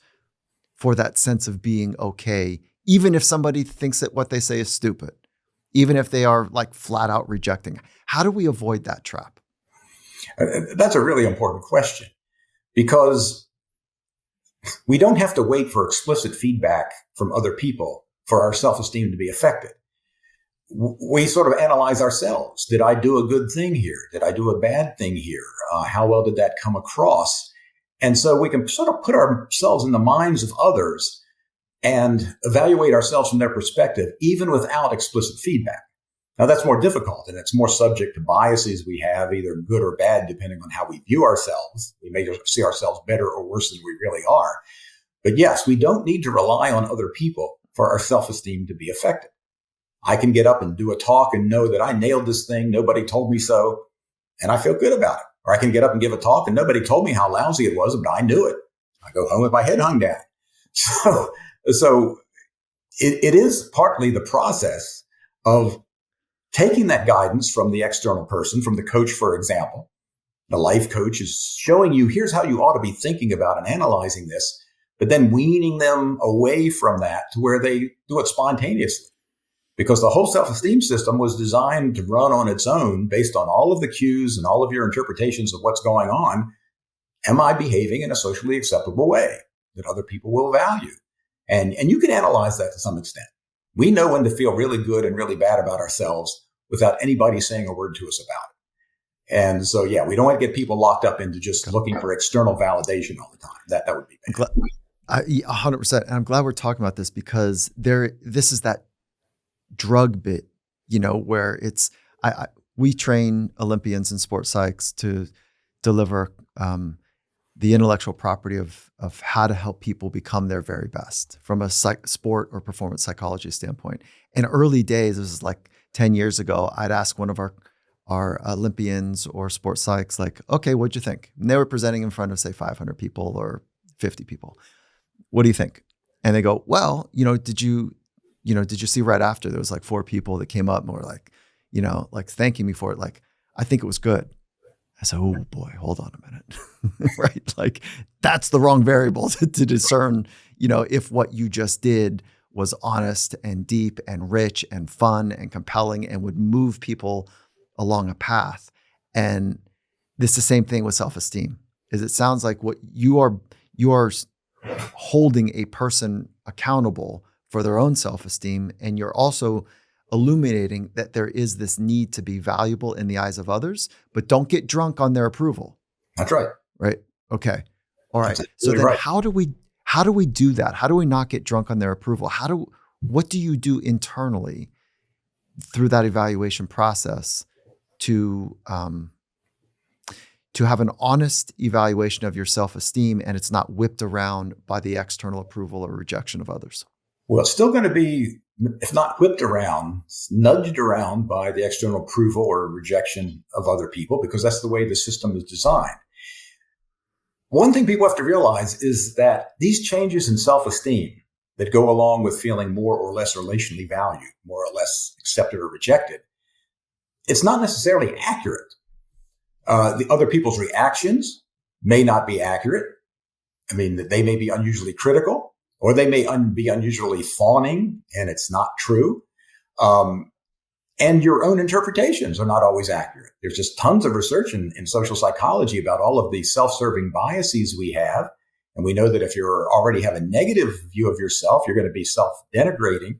for that sense of being okay, even if somebody thinks that what they say is stupid, even if they are like flat out rejecting? How do we avoid that trap? That's a really important question, because we don't have to wait for explicit feedback from other people for our self-esteem to be affected. We sort of analyze ourselves. Did I do a good thing here? Did I do a bad thing here? How well did that come across? And so we can sort of put ourselves in the minds of others and evaluate ourselves from their perspective, even without explicit feedback. Now, that's more difficult, and it's more subject to biases we have, either good or bad, depending on how we view ourselves. We may see ourselves better or worse than we really are. But yes, we don't need to rely on other people for our self-esteem to be affected. I can get up and do a talk and know that I nailed this thing. Nobody told me so, and I feel good about it. Or I can get up and give a talk and nobody told me how lousy it was, but I knew it. I go home with my head hung down. So it is partly the process of taking that guidance from the external person, from the coach, for example. The life coach is showing you, here's how you ought to be thinking about and analyzing this, but then weaning them away from that to where they do it spontaneously. because the whole self-esteem system was designed to run on its own based on all of the cues and all of your interpretations of what's going on. Am I behaving in a socially acceptable way that other people will value? And you can analyze that to some extent. We know when to feel really good and really bad about ourselves without anybody saying a word to us about it. And so, yeah, we don't want to get people locked up into just looking for external validation all the time. That would be bad. 100%. And I'm glad we're talking about this because this is that drug bit, where it's, we train Olympians and sports psychs to deliver the intellectual property of how to help people become their very best from a sport or performance psychology standpoint. In early days, this is like 10 years ago, I'd ask one of our Olympians or sports psychs, like, okay, what'd you think? And they were presenting in front of, say, 500 people or 50 people. What do you think? And they go, well, did you see right after there was like 4 people that came up and were like, like thanking me for it. Like, I think it was good. I said, oh boy, hold on a minute. Right? Like that's the wrong variable to discern, if what you just did was honest and deep and rich and fun and compelling and would move people along a path. And this is the same thing with self-esteem. Is it sounds like what you are holding a person accountable for their own self-esteem, and you're also illuminating that there is this need to be valuable in the eyes of others, but don't get drunk on their approval. That's right. Right. Okay. All right. So Really then right. how do we do that? How do we not get drunk on their approval? What do you do internally through that evaluation process to have an honest evaluation of your self-esteem and it's not whipped around by the external approval or rejection of others? Well, it's still going to be, if not whipped around, nudged around by the external approval or rejection of other people, because that's the way the system is designed. One thing people have to realize is that these changes in self-esteem that go along with feeling more or less relationally valued, more or less accepted or rejected, it's not necessarily accurate. The other people's reactions may not be accurate. I mean, they may be unusually critical, or they may be unusually fawning, and it's not true. And your own interpretations are not always accurate. There's just tons of research in social psychology about all of the self-serving biases we have. And we know that if you already have a negative view of yourself, you're going to be self-denigrating.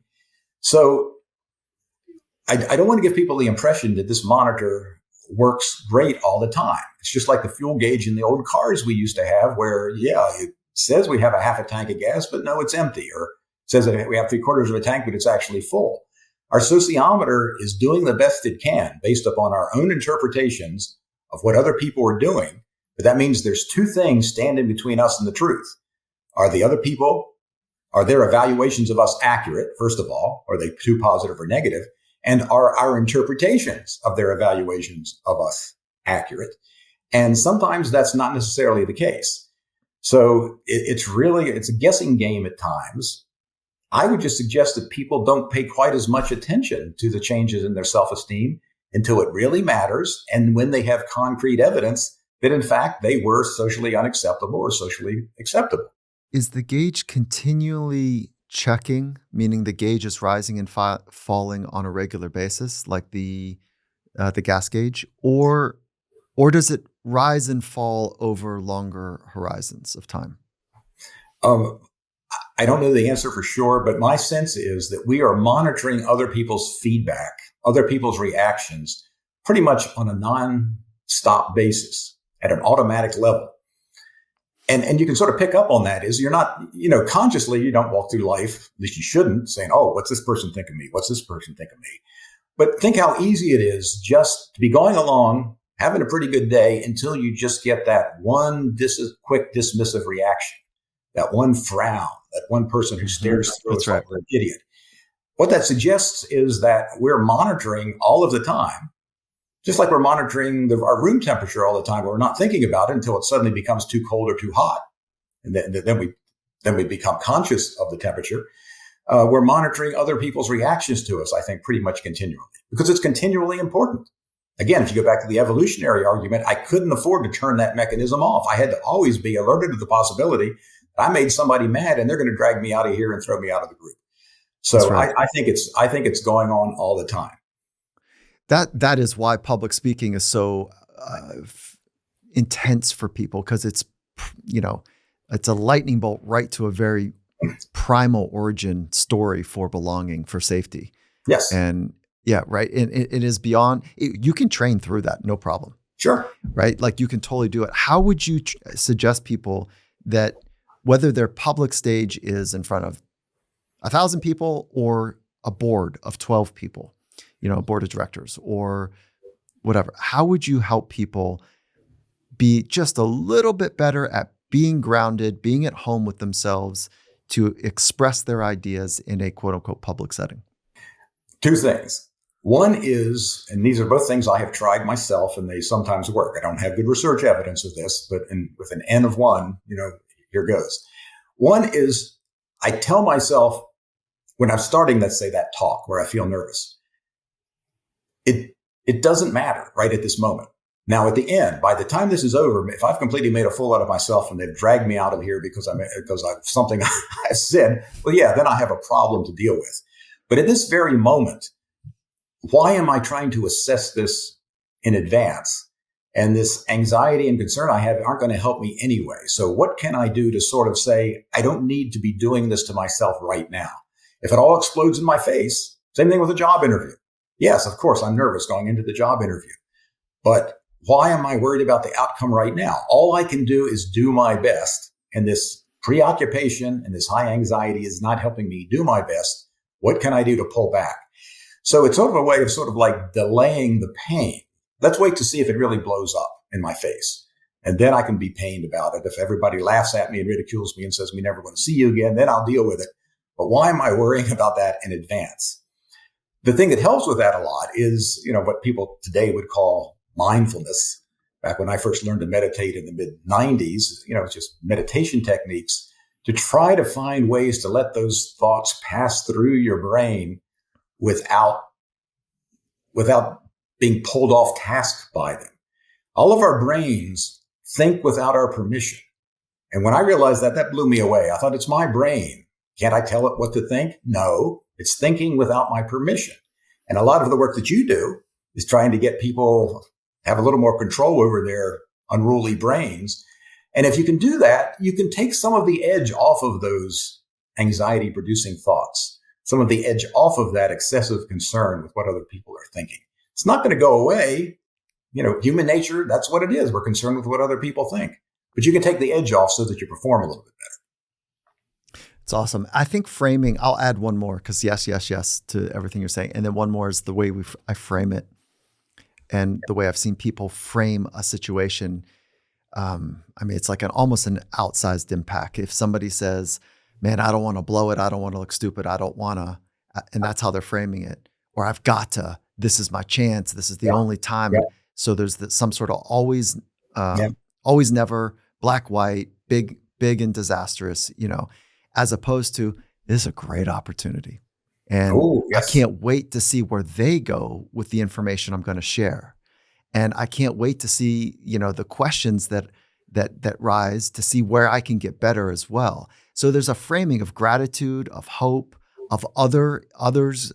So I don't want to give people the impression that this monitor works great all the time. It's just like the fuel gauge in the old cars we used to have where, it says we have a half a tank of gas, but no, it's empty. Or it says that we have 3/4 of a tank, but it's actually full. Our sociometer is doing the best it can based upon our own interpretations of what other people are doing. But that means there's 2 things standing between us and the truth. Are their evaluations of us accurate, first of all? Are they too positive or negative? And are our interpretations of their evaluations of us accurate? And sometimes that's not necessarily the case. So it's a guessing game at times. I would just suggest that people don't pay quite as much attention to the changes in their self-esteem until it really matters. And when they have concrete evidence that in fact they were socially unacceptable or socially acceptable. Is the gauge continually checking, meaning the gauge is rising and falling on a regular basis, like the gas gauge, or does it rise and fall over longer horizons of time? I don't know the answer for sure, but my sense is that we are monitoring other people's feedback, other people's reactions, pretty much on a non-stop basis at an automatic level. And you can sort of pick up on that is you're not, consciously, you don't walk through life, at least you shouldn't, saying, oh, what's this person think of me? What's this person think of me? But think how easy it is just to be going along, having a pretty good day until you just get that one quick dismissive reaction, that one frown, that one person who stares through us like we're an idiot. What that suggests is that we're monitoring all of the time, just like we're monitoring our room temperature all the time. We're not thinking about it until it suddenly becomes too cold or too hot. And then we become conscious of the temperature. We're monitoring other people's reactions to us, I think, pretty much continually, because it's continually important. Again, if you go back to the evolutionary argument, I couldn't afford to turn that mechanism off. I had to always be alerted to the possibility that I made somebody mad and they're going to drag me out of here and throw me out of the group. So right. I think it's going on all the time. That is why public speaking is so intense for people, because it's a lightning bolt right to a very primal origin story for belonging, for safety. Yes. And yeah, right. And it is beyond. You can train through that, no problem. Sure. Right. Like you can totally do it. How would you suggest people that, whether their public stage is in front of 1,000 people or a board of 12 people, a board of directors or whatever, how would you help people be just a little bit better at being grounded, being at home with themselves to express their ideas in a quote unquote public setting? Two things. One is, and these are both things I have tried myself and they sometimes work. I don't have good research evidence of this, but with an N of one, here goes. One is, I tell myself when I'm starting, let's say, that talk where I feel nervous, it doesn't matter right at this moment. Now, at the end, by the time this is over, if I've completely made a fool out of myself and they've dragged me out of here because I've something I said, well, yeah, then I have a problem to deal with. But at this very moment, why am I trying to assess this in advance? And this anxiety and concern I have aren't going to help me anyway. So what can I do to sort of say, I don't need to be doing this to myself right now? If it all explodes in my face, same thing with a job interview. Yes, of course, I'm nervous going into the job interview. But why am I worried about the outcome right now? All I can do is do my best. And this preoccupation and this high anxiety is not helping me do my best. What can I do to pull back? So it's sort of a way of sort of like delaying the pain. Let's wait to see if it really blows up in my face. And then I can be pained about it. If everybody laughs at me and ridicules me and says, we never want to see you again, then I'll deal with it. But why am I worrying about that in advance? The thing that helps with that a lot is, what people today would call mindfulness. Back when I first learned to meditate in the mid-90s, it's just meditation techniques to try to find ways to let those thoughts pass through your brain without being pulled off task by them. All of our brains think without our permission. And when I realized that blew me away. I thought, it's my brain. Can't I tell it what to think? No, it's thinking without my permission. And a lot of the work that you do is trying to get people to have a little more control over their unruly brains. And if you can do that, you can take some of the edge off of those anxiety-producing thoughts, some of the edge off of that excessive concern with what other people are thinking. It's not going to go away. Human nature, that's what it is. We're concerned with what other people think. But you can take the edge off so that you perform a little bit better. It's awesome. I think framing, I'll add one more, because yes to everything you're saying. And then one more is the way I frame it and the way I've seen people frame a situation. It's like almost an outsized impact. If somebody says, man, I don't want to blow it. I don't want to look stupid. I don't want to, and that's how they're framing it. Or I've got to, this is my chance. This is the only time. Yeah. So there's some sort of always, never, black, white, big and disastrous, as opposed to, this is a great opportunity. And I can't wait to see where they go with the information I'm going to share. And I can't wait to see, the questions that rise, to see where I can get better as well. So there's a framing of gratitude, of hope, of others,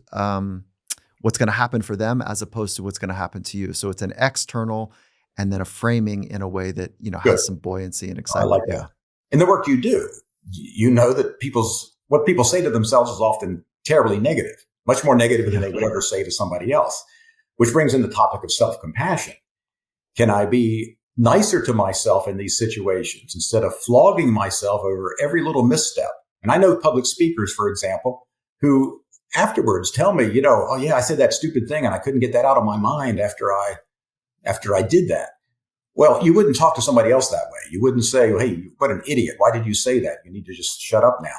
what's going to happen for them as opposed to what's going to happen to you. So it's an external and then a framing in a way that, has some buoyancy and excitement. I like that. In the work you do, that what people say to themselves is often terribly negative, much more negative than they would ever say to somebody else, which brings in the topic of self-compassion. Can I be nicer to myself in these situations instead of flogging myself over every little misstep? And I know public speakers, for example, who afterwards tell me, oh yeah, I said that stupid thing and I couldn't get that out of my mind after I did that. Well, you wouldn't talk to somebody else that way. You wouldn't say, hey, what an idiot. Why did you say that? You need to just shut up now.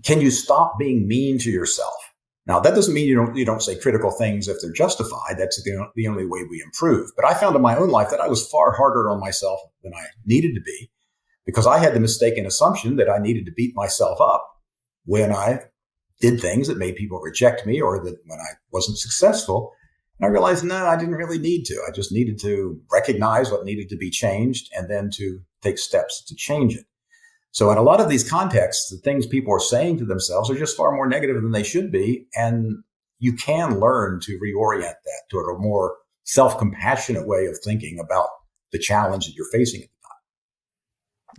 Can you stop being mean to yourself? Now, that doesn't mean you don't say critical things if they're justified. That's the only way we improve. But I found in my own life that I was far harder on myself than I needed to be, because I had the mistaken assumption that I needed to beat myself up when I did things that made people reject me or that when I wasn't successful. And I realized, no, I didn't really need to. I just needed to recognize what needed to be changed and then to take steps to change it. So in a lot of these contexts, the things people are saying to themselves are just far more negative than they should be. And you can learn to reorient that to a more self-compassionate way of thinking about the challenge that you're facing at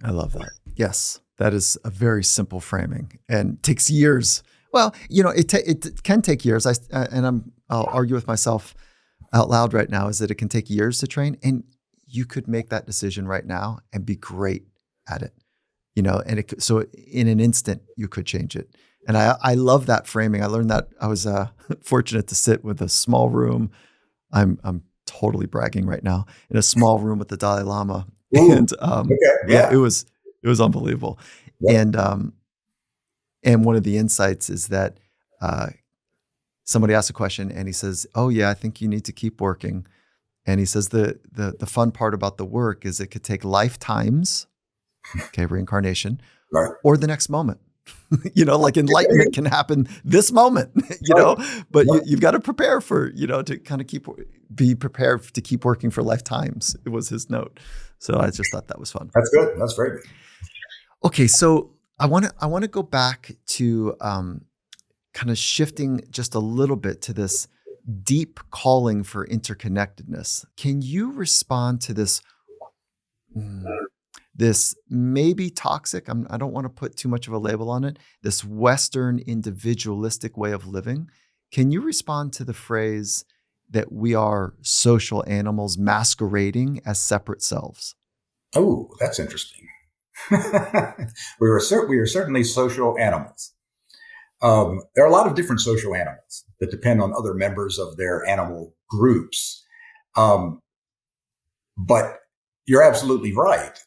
the I love that. Yes, that is a very simple framing and takes years. Well, it can take years. I'll argue with myself out loud right now is that it can take years to train, and you could make that decision right now and be great at it. So in an instant you could change it. And I love that framing. I learned that I was fortunate to sit with a small room. I'm totally bragging right now, in a small room with the Dalai Lama. Ooh, And it was unbelievable. Yep. And one of the insights is that somebody asked a question and he says, "Oh yeah, I think you need to keep working." And he says the fun part about the work is it could take lifetimes, okay, reincarnation, Right. or the next moment. Like enlightenment can happen this moment, but you've got to prepare for, to kind of be prepared to keep working for lifetimes. It was his note. So I just thought that was fun. That's good. That's very good. Okay. So I want to go back to kind of shifting just a little bit to this deep calling for interconnectedness. Can you respond to this maybe toxic, I don't want to put too much of a label on it, this Western individualistic way of living? Can you respond to the phrase that we are social animals masquerading as separate selves? Oh, that's interesting. we are certainly social animals. There are a lot of different social animals that depend on other members of their animal groups. But you're absolutely right.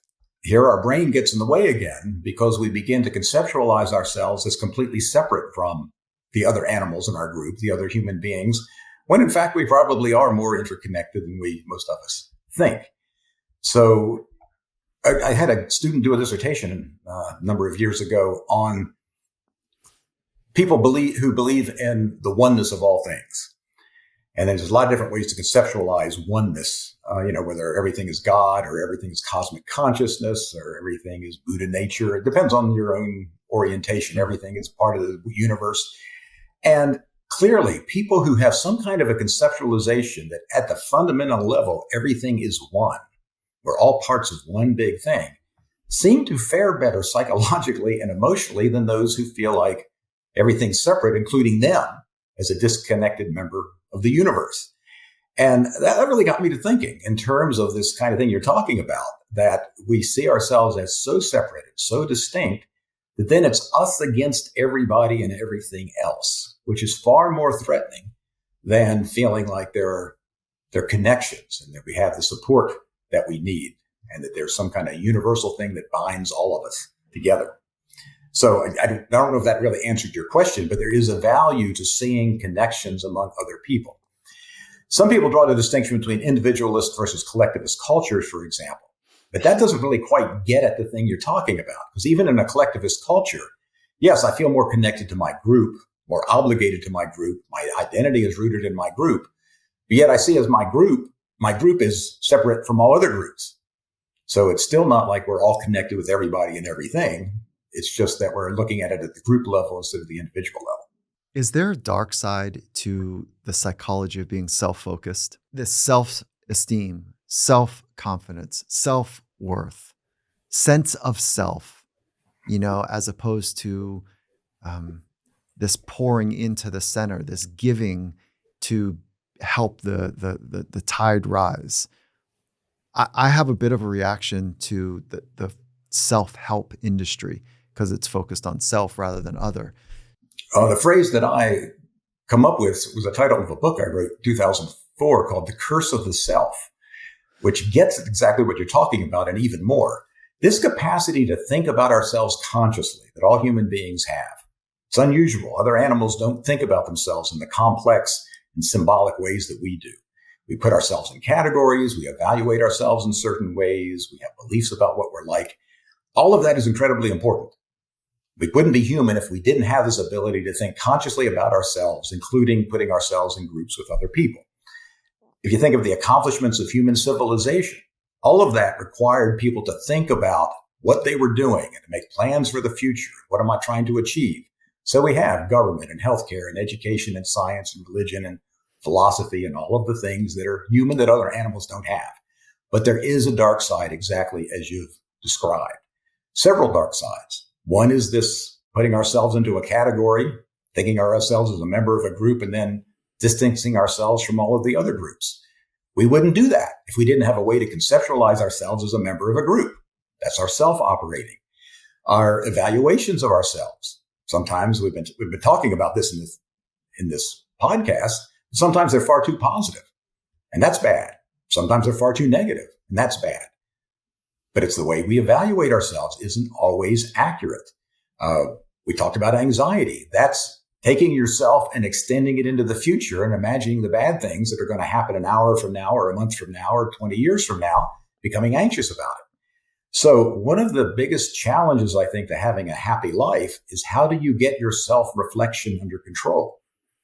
Here our brain gets in the way again because we begin to conceptualize ourselves as completely separate from the other animals in our group, the other human beings, when in fact we probably are more interconnected than most of us think. So I had a student do a dissertation a number of years ago on people who believe in the oneness of all things. And there's a lot of different ways to conceptualize oneness, whether everything is God or everything is cosmic consciousness or everything is Buddha nature. It depends on your own orientation. Everything is part of the universe. And clearly, people who have some kind of a conceptualization that at the fundamental level, everything is one, we're all parts of one big thing, seem to fare better psychologically and emotionally than those who feel like everything's separate, including them as a disconnected member of the universe. And that really got me to thinking in terms of this kind of thing you're talking about, that we see ourselves as so separated, so distinct, that then it's us against everybody and everything else, which is far more threatening than feeling like there are connections and that we have the support that we need and that there's some kind of universal thing that binds all of us together. So I don't know if that really answered your question, but there is a value to seeing connections among other people. Some people draw the distinction between individualist versus collectivist cultures, for example, but that doesn't really quite get at the thing you're talking about. Because even in a collectivist culture, yes, I feel more connected to my group, more obligated to my group. My identity is rooted in my group. But yet I see as my group is separate from all other groups. So it's still not like we're all connected with everybody and everything. It's just that we're looking at it at the group level instead of the individual level. Is there a dark side to the psychology of being self-focused? This self-esteem, self-confidence, self-worth, sense of self, as opposed to this pouring into the center, this giving to help the tide rise. I have a bit of a reaction to the self-help industry because it's focused on self rather than other. The phrase that I come up with was a title of a book I wrote in 2004 called The Curse of the Self, which gets at exactly what you're talking about and even more. This capacity to think about ourselves consciously that all human beings have. It's unusual. Other animals don't think about themselves in the complex and symbolic ways that we do. We put ourselves in categories. We evaluate ourselves in certain ways. We have beliefs about what we're like. All of that is incredibly important. We wouldn't be human if we didn't have this ability to think consciously about ourselves, including putting ourselves in groups with other people. If you think of the accomplishments of human civilization, all of that required people to think about what they were doing and to make plans for the future. What am I trying to achieve? So we have government and healthcare and education and science and religion and philosophy and all of the things that are human that other animals don't have. But there is a dark side, exactly as you've described. Several dark sides. One is this putting ourselves into a category, thinking of ourselves as a member of a group, and then distancing ourselves from all of the other groups. We wouldn't do that if we didn't have a way to conceptualize ourselves as a member of a group. That's our self-operating. Our evaluations of ourselves. Sometimes we've been talking about this in this podcast. Sometimes they're far too positive, and that's bad. Sometimes they're far too negative, and that's bad. But it's the way we evaluate ourselves isn't always accurate. We talked about anxiety. That's taking yourself and extending it into the future and imagining the bad things that are going to happen an hour from now or a month from now or 20 years from now, becoming anxious about it. So one of the biggest challenges, I think, to having a happy life is how do you get your self-reflection under control?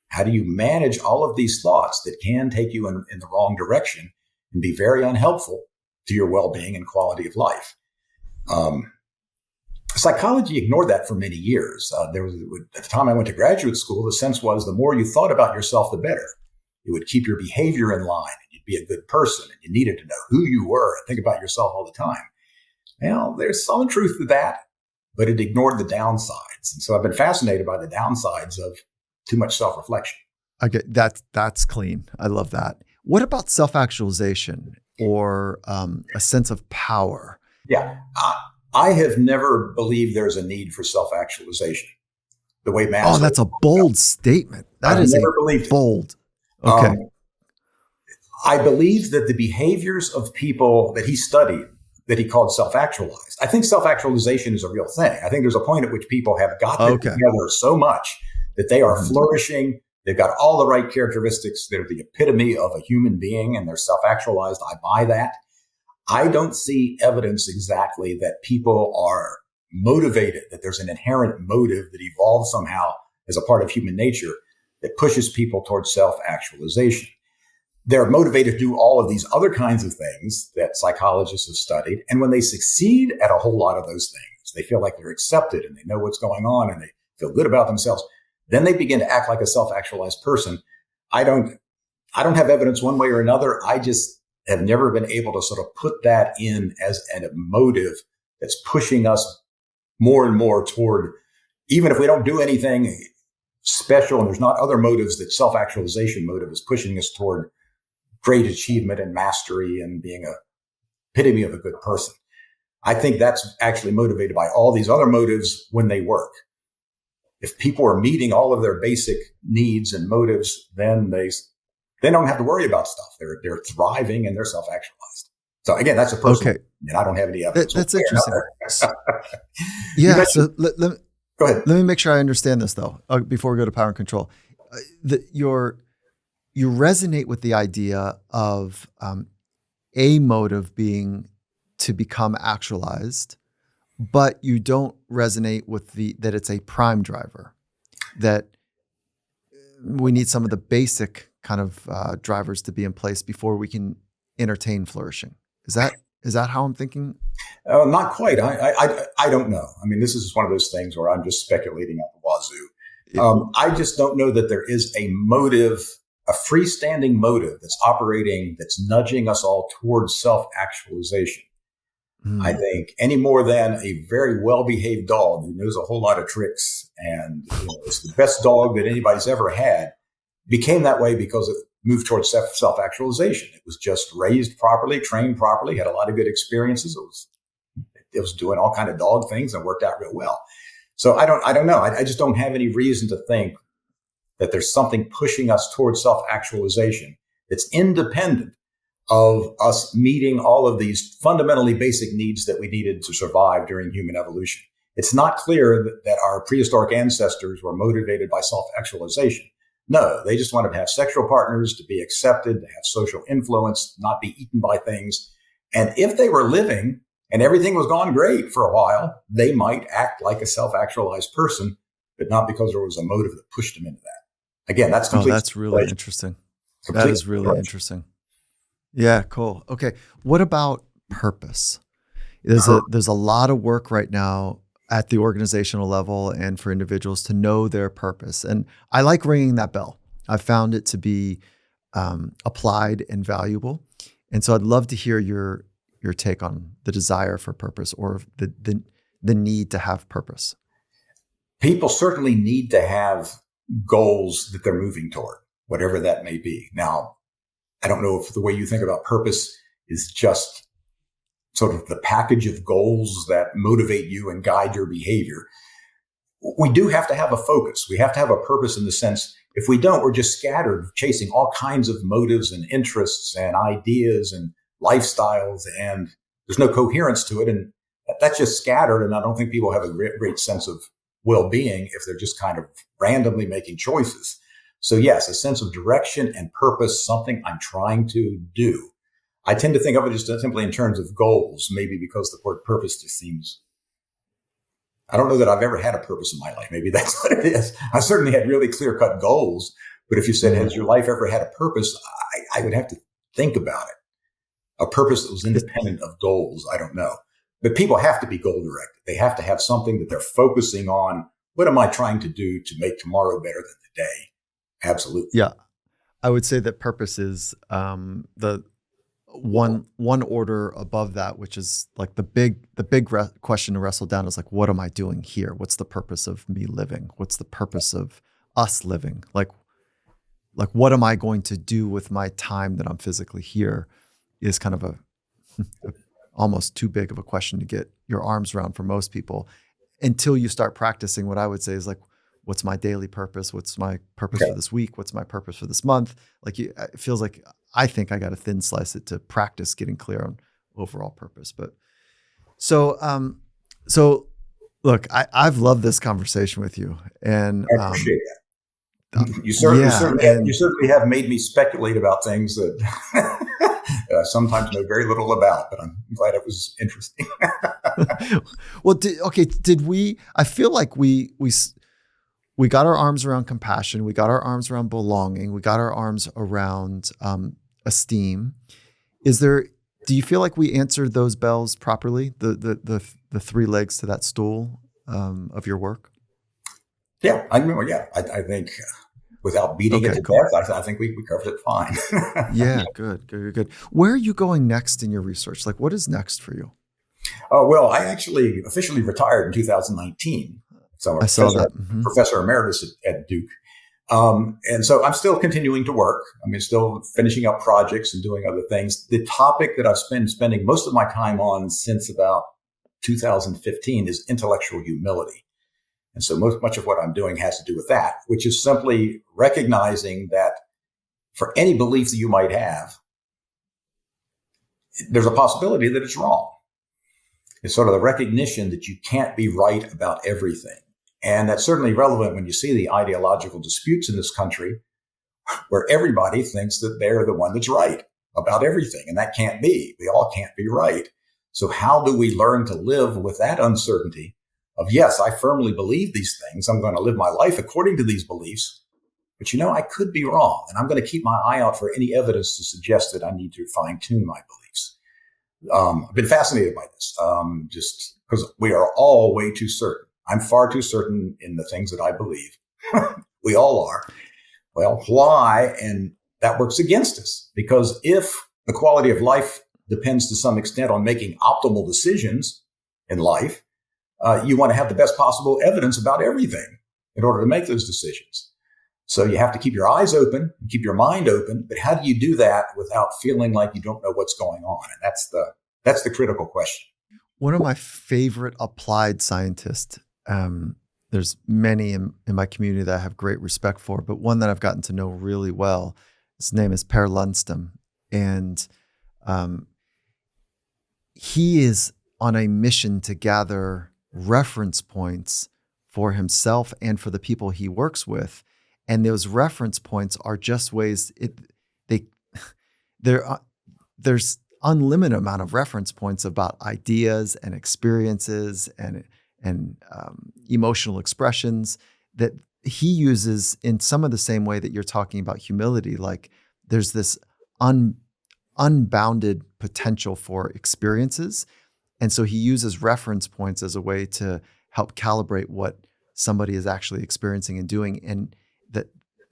How do you manage all of these thoughts that can take you in the wrong direction and be very unhelpful to your well-being and quality of life? Psychology ignored that for many years. At the time I went to graduate school, the sense was the more you thought about yourself, the better. It would keep your behavior in line, and you'd be a good person, and you needed to know who you were and think about yourself all the time. Well, there's some truth to that, but it ignored the downsides. And so I've been fascinated by the downsides of too much self-reflection. Okay, that's clean. I love that. What about self-actualization or a sense of power? Yeah, I have never believed there's a need for self-actualization. The way Maslow. Oh, that's a bold statement. I've never believed bold. Okay. I believe that the behaviors of people that he studied, that he called self-actualized. I think self-actualization is a real thing. I think there's a point at which people have gotten together so much that they are flourishing. They've got all the right characteristics. They're the epitome of a human being and they're self-actualized. I buy that. I don't see evidence exactly that people are motivated, that there's an inherent motive that evolved somehow as a part of human nature that pushes people towards self-actualization. They're motivated to do all of these other kinds of things that psychologists have studied. And when they succeed at a whole lot of those things, they feel like they're accepted and they know what's going on and they feel good about themselves. Then they begin to act like a self-actualized person. I don't have evidence one way or another. I just have never been able to sort of put that in as a motive that's pushing us more and more toward, even if we don't do anything special and there's not other motives, that self-actualization motive is pushing us toward great achievement and mastery and being a epitome of a good person. I think that's actually motivated by all these other motives when they work. If people are meeting all of their basic needs and motives, then they don't have to worry about stuff. They're thriving and they're self-actualized. So again, that's a personal opinion. I don't have any evidence. That's interesting. Yeah. So go ahead. Let me make sure I understand this though, before we go to power and control. You resonate with the idea of a motive being to become actualized, but you don't resonate with that it's a prime driver, that we need some of the basic kind of drivers to be in place before we can entertain flourishing. Is that how I'm thinking? Not quite. I don't know. I mean, this is just one of those things where I'm just speculating at the wazoo. I just don't know that there is a motive, a freestanding motive that's operating, that's nudging us all towards self-actualization. I think any more than a very well-behaved dog who knows a whole lot of tricks and is the best dog that anybody's ever had became that way because it moved towards self-actualization. It was just raised properly, trained properly, had a lot of good experiences. It was doing all kind of dog things and worked out real well. So I don't know. I just don't have any reason to think that there's something pushing us towards self-actualization that's independent of us meeting all of these fundamentally basic needs that we needed to survive during human evolution. It's not clear that our prehistoric ancestors were motivated by self-actualization. No, they just wanted to have sexual partners, to be accepted, to have social influence, not be eaten by things. And if they were living and everything was going great for a while, they might act like a self-actualized person, but not because there was a motive that pushed them into that. Again, that's complete. Oh, that's really interesting. That is really interesting. Yeah, cool. Okay. What about purpose? There's a lot of work right now at the organizational level and for individuals to know their purpose. And I like ringing that bell. I've found it to be applied and valuable. And so I'd love to hear your take on the desire for purpose or the need to have purpose. People certainly need to have goals that they're moving toward, whatever that may be. Now, I don't know if the way you think about purpose is just sort of the package of goals that motivate you and guide your behavior. We do have to have a focus. We have to have a purpose in the sense, if we don't, we're just scattered, chasing all kinds of motives and interests and ideas and lifestyles, and there's no coherence to it. And that's just scattered. And I don't think people have a great sense of well-being if they're just kind of randomly making choices. So yes, a sense of direction and purpose, something I'm trying to do. I tend to think of it just simply in terms of goals, maybe because the word purpose just seems, I don't know that I've ever had a purpose in my life. Maybe that's what it is. I certainly had really clear-cut goals, but if you said, has your life ever had a purpose? I would have to think about it. A purpose that was independent of goals, I don't know. But people have to be goal-directed. They have to have something that they're focusing on. What am I trying to do to make tomorrow better than today? Absolutely. Yeah. I would say that purpose is the one order above that, which is like the big question to wrestle down is like, what am I doing here? What's the purpose of me living? What's the purpose of us living? Like what am I going to do with my time that I'm physically here is kind of a almost too big of a question to get your arms around for most people until you start practicing. What I would say is like, what's my daily purpose? What's my purpose for this week? What's my purpose for this month? Like it feels like I think I got to thin slice it to practice getting clear on overall purpose. But so look, I've loved this conversation with you, and I appreciate that. You certainly have made me speculate about things that I sometimes know very little about, but I'm glad it was interesting. Well, did we? I feel like we got our arms around compassion. We got our arms around belonging. We got our arms around esteem. Do you feel like we answered those bells properly? The three legs to that stool of your work? Yeah, I remember. Yeah, I think without beating it to death, I think we covered it fine. Yeah, good. Where are you going next in your research? Like, what is next for you? Oh, well, I actually officially retired in 2019. So I'm a professor emeritus at Duke. And so I'm still continuing to work. I mean, still finishing up projects and doing other things. The topic that I've been spending most of my time on since about 2015 is intellectual humility. And so much of what I'm doing has to do with that, which is simply recognizing that for any belief that you might have, there's a possibility that it's wrong. It's sort of the recognition that you can't be right about everything. And that's certainly relevant when you see the ideological disputes in this country where everybody thinks that they're the one that's right about everything. And that can't be. We all can't be right. So how do we learn to live with that uncertainty of, yes, I firmly believe these things. I'm going to live my life according to these beliefs. But, I could be wrong. And I'm going to keep my eye out for any evidence to suggest that I need to fine tune my beliefs. I've been fascinated by this, just because we are all way too certain. I'm far too certain in the things that I believe. We all are. Well, why? And that works against us, because if the quality of life depends to some extent on making optimal decisions in life, you want to have the best possible evidence about everything in order to make those decisions. So you have to keep your eyes open and keep your mind open. But how do you do that without feeling like you don't know what's going on? And that's the critical question. One of my favorite applied scientists, there's many in my community that I have great respect for, but one that I've gotten to know really well, his name is Per Lundström. And he is on a mission to gather reference points for himself and for the people he works with. And those reference points are just ways there's unlimited amount of reference points about ideas and experiences and emotional expressions that he uses in some of the same way that you're talking about humility. Like there's this unbounded potential for experiences. And so he uses reference points as a way to help calibrate what somebody is actually experiencing and doing. And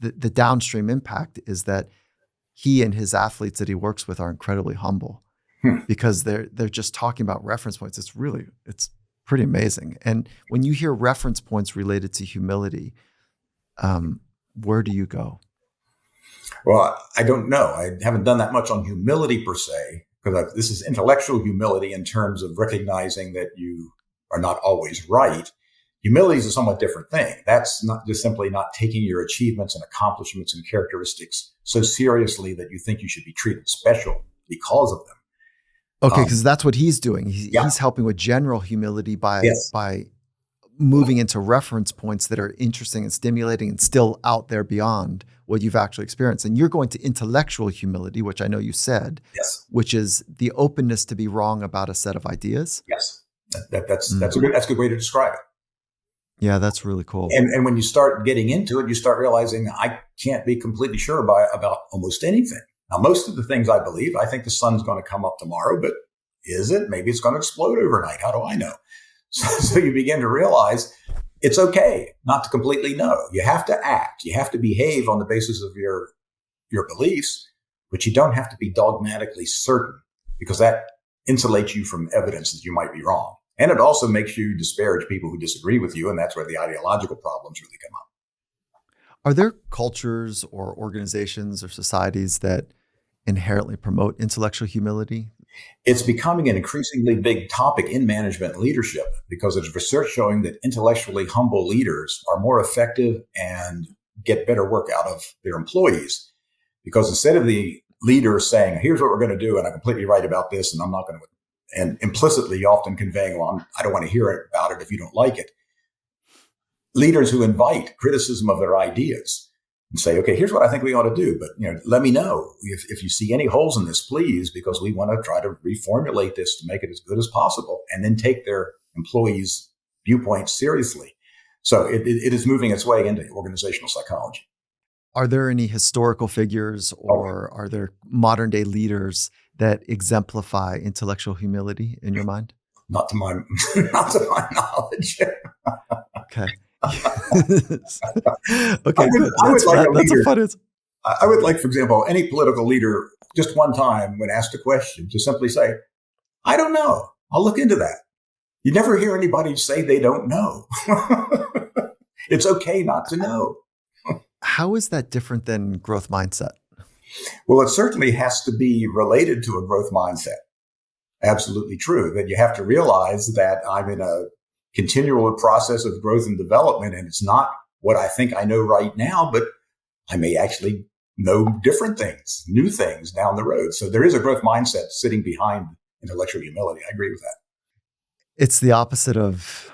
the downstream impact is that he and his athletes that he works with are incredibly humble because they're just talking about reference points. It's pretty amazing. And when you hear reference points related to humility, where do you go? Well, I don't know. I haven't done that much on humility per se, because this is intellectual humility in terms of recognizing that you are not always right. Humility is a somewhat different thing. That's not just simply not taking your achievements and accomplishments and characteristics so seriously that you think you should be treated special because of them. Okay, because that's what he's doing. He's helping with general humility by moving into reference points that are interesting and stimulating and still out there beyond what you've actually experienced. And you're going to intellectual humility, which I know you said, which is the openness to be wrong about a set of ideas. Yes, that's a good way to describe it. Yeah, that's really cool. And when you start getting into it, you start realizing I can't be completely sure about almost anything. Now, most of the things I believe, I think the sun's going to come up tomorrow, but is it? Maybe it's going to explode overnight. How do I know? So you begin to realize it's okay not to completely know. You have to act. You have to behave on the basis of your beliefs, but you don't have to be dogmatically certain, because that insulates you from evidence that you might be wrong. And it also makes you disparage people who disagree with you. And that's where the ideological problems really come up. Are there cultures or organizations or societies that inherently promote intellectual humility? It's becoming an increasingly big topic in management and leadership, because there's research showing that intellectually humble leaders are more effective and get better work out of their employees. Because instead of the leader saying, here's what we're going to do, and I'm completely right about this, and I'm not going to, and implicitly often conveying, well, I don't want to hear about it if you don't like it. Leaders who invite criticism of their ideas and say, okay, here's what I think we ought to do, but let me know if you see any holes in this, please, because we want to try to reformulate this to make it as good as possible, and then take their employees' viewpoints seriously. So it is moving its way into organizational psychology. Are there any historical figures or are there modern day leaders that exemplify intellectual humility in your mind? Not to my knowledge. Okay. Okay, good. That's a fun answer. I would like, for example, any political leader, just one time when asked a question, to simply say, I don't know. I'll look into that. You never hear anybody say they don't know. It's okay not to know. How is that different than growth mindset? Well, it certainly has to be related to a growth mindset. Absolutely true. That you have to realize that I'm in a continual process of growth and development, and it's not what I think I know right now, but I may actually know different things, new things down the road. So there is a growth mindset sitting behind intellectual humility. I agree with that. It's the opposite of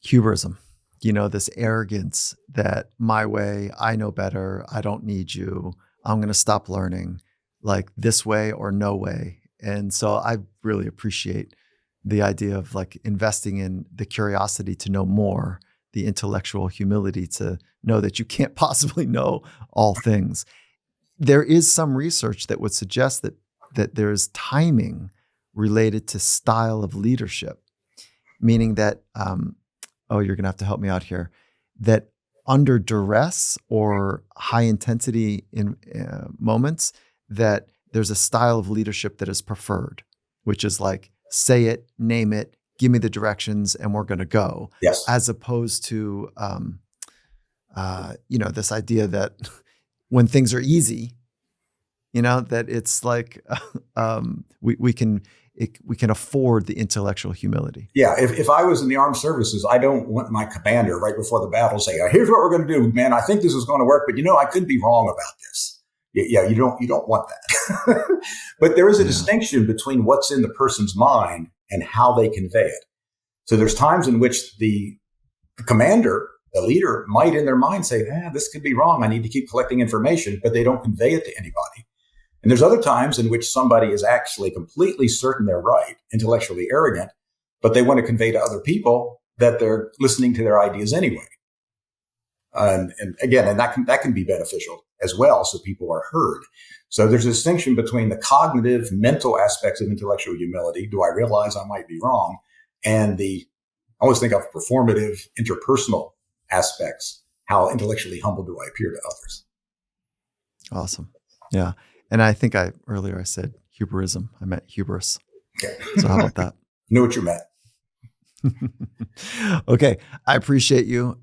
hubrism. This arrogance that my way, I know better, I don't need you, I'm going to stop learning, like this way or no way. And so I really appreciate the idea of like investing in the curiosity to know more, the intellectual humility to know that you can't possibly know all things. There is some research that would suggest that there is timing related to style of leadership, meaning that, you're going to have to help me out here, that under duress or high intensity in moments, that there's a style of leadership that is preferred, which is like, say it, name it, give me the directions, and we're going to go. Yes. As opposed to, this idea that when things are easy, that it's like we can afford the intellectual humility. Yeah. If I was in the armed services, I don't want my commander right before the battle say, here's what we're going to do, man. I think this is going to work, but I could be wrong about this. Yeah, you don't want that. But there is a distinction between what's in the person's mind and how they convey it. So there's times in which the commander, the leader, might in their mind say, this could be wrong. I need to keep collecting information, but they don't convey it to anybody. And there's other times in which somebody is actually completely certain they're right, intellectually arrogant, but they want to convey to other people that they're listening to their ideas anyway. And again, that can be beneficial as well, so people are heard. So there's a distinction between the cognitive, mental aspects of intellectual humility. Do I realize I might be wrong? And I always think of performative, interpersonal aspects. How intellectually humble do I appear to others? Awesome. Yeah. And I think earlier I said hubrism. I meant hubris. Okay. So how about that? Know what you meant. Okay. I appreciate you.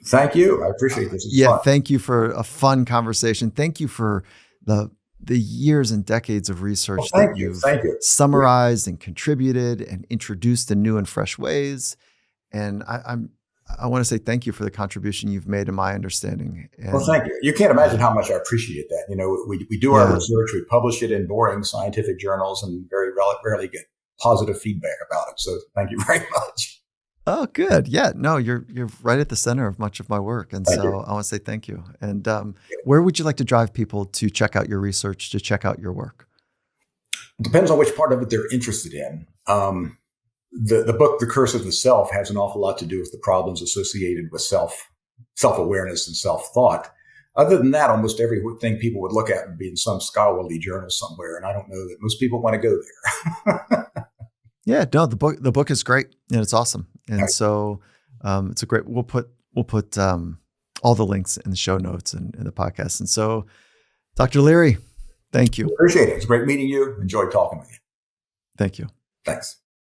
Thank you. I appreciate this. It's fun. Thank you for a fun conversation. Thank you for the years and decades of research that you've summarized and contributed and introduced in new and fresh ways. And I want to say thank you for the contribution you've made in my understanding. Well, thank you. You can't imagine how much I appreciate that. You know, we do our research, we publish it in boring scientific journals, and very rarely get positive feedback about it. So thank you very much. Oh, good. Yeah, no, you're right at the center of much of my work. And I want to say thank you. And where would you like to drive people to check out your research, to check out your work? It depends on which part of it they're interested in. The book, The Curse of the Self, has an awful lot to do with the problems associated with self-awareness and self-thought. Other than that, almost everything people would look at would be in some scholarly journal somewhere. And I don't know that most people want to go there. Yeah, no, the book is great and it's awesome. And so it's a great, we'll put all the links in the show notes and in the podcast. And so Dr. Leary, thank you. Appreciate it. It's great meeting you. Enjoyed talking with you. Thank you. Thanks.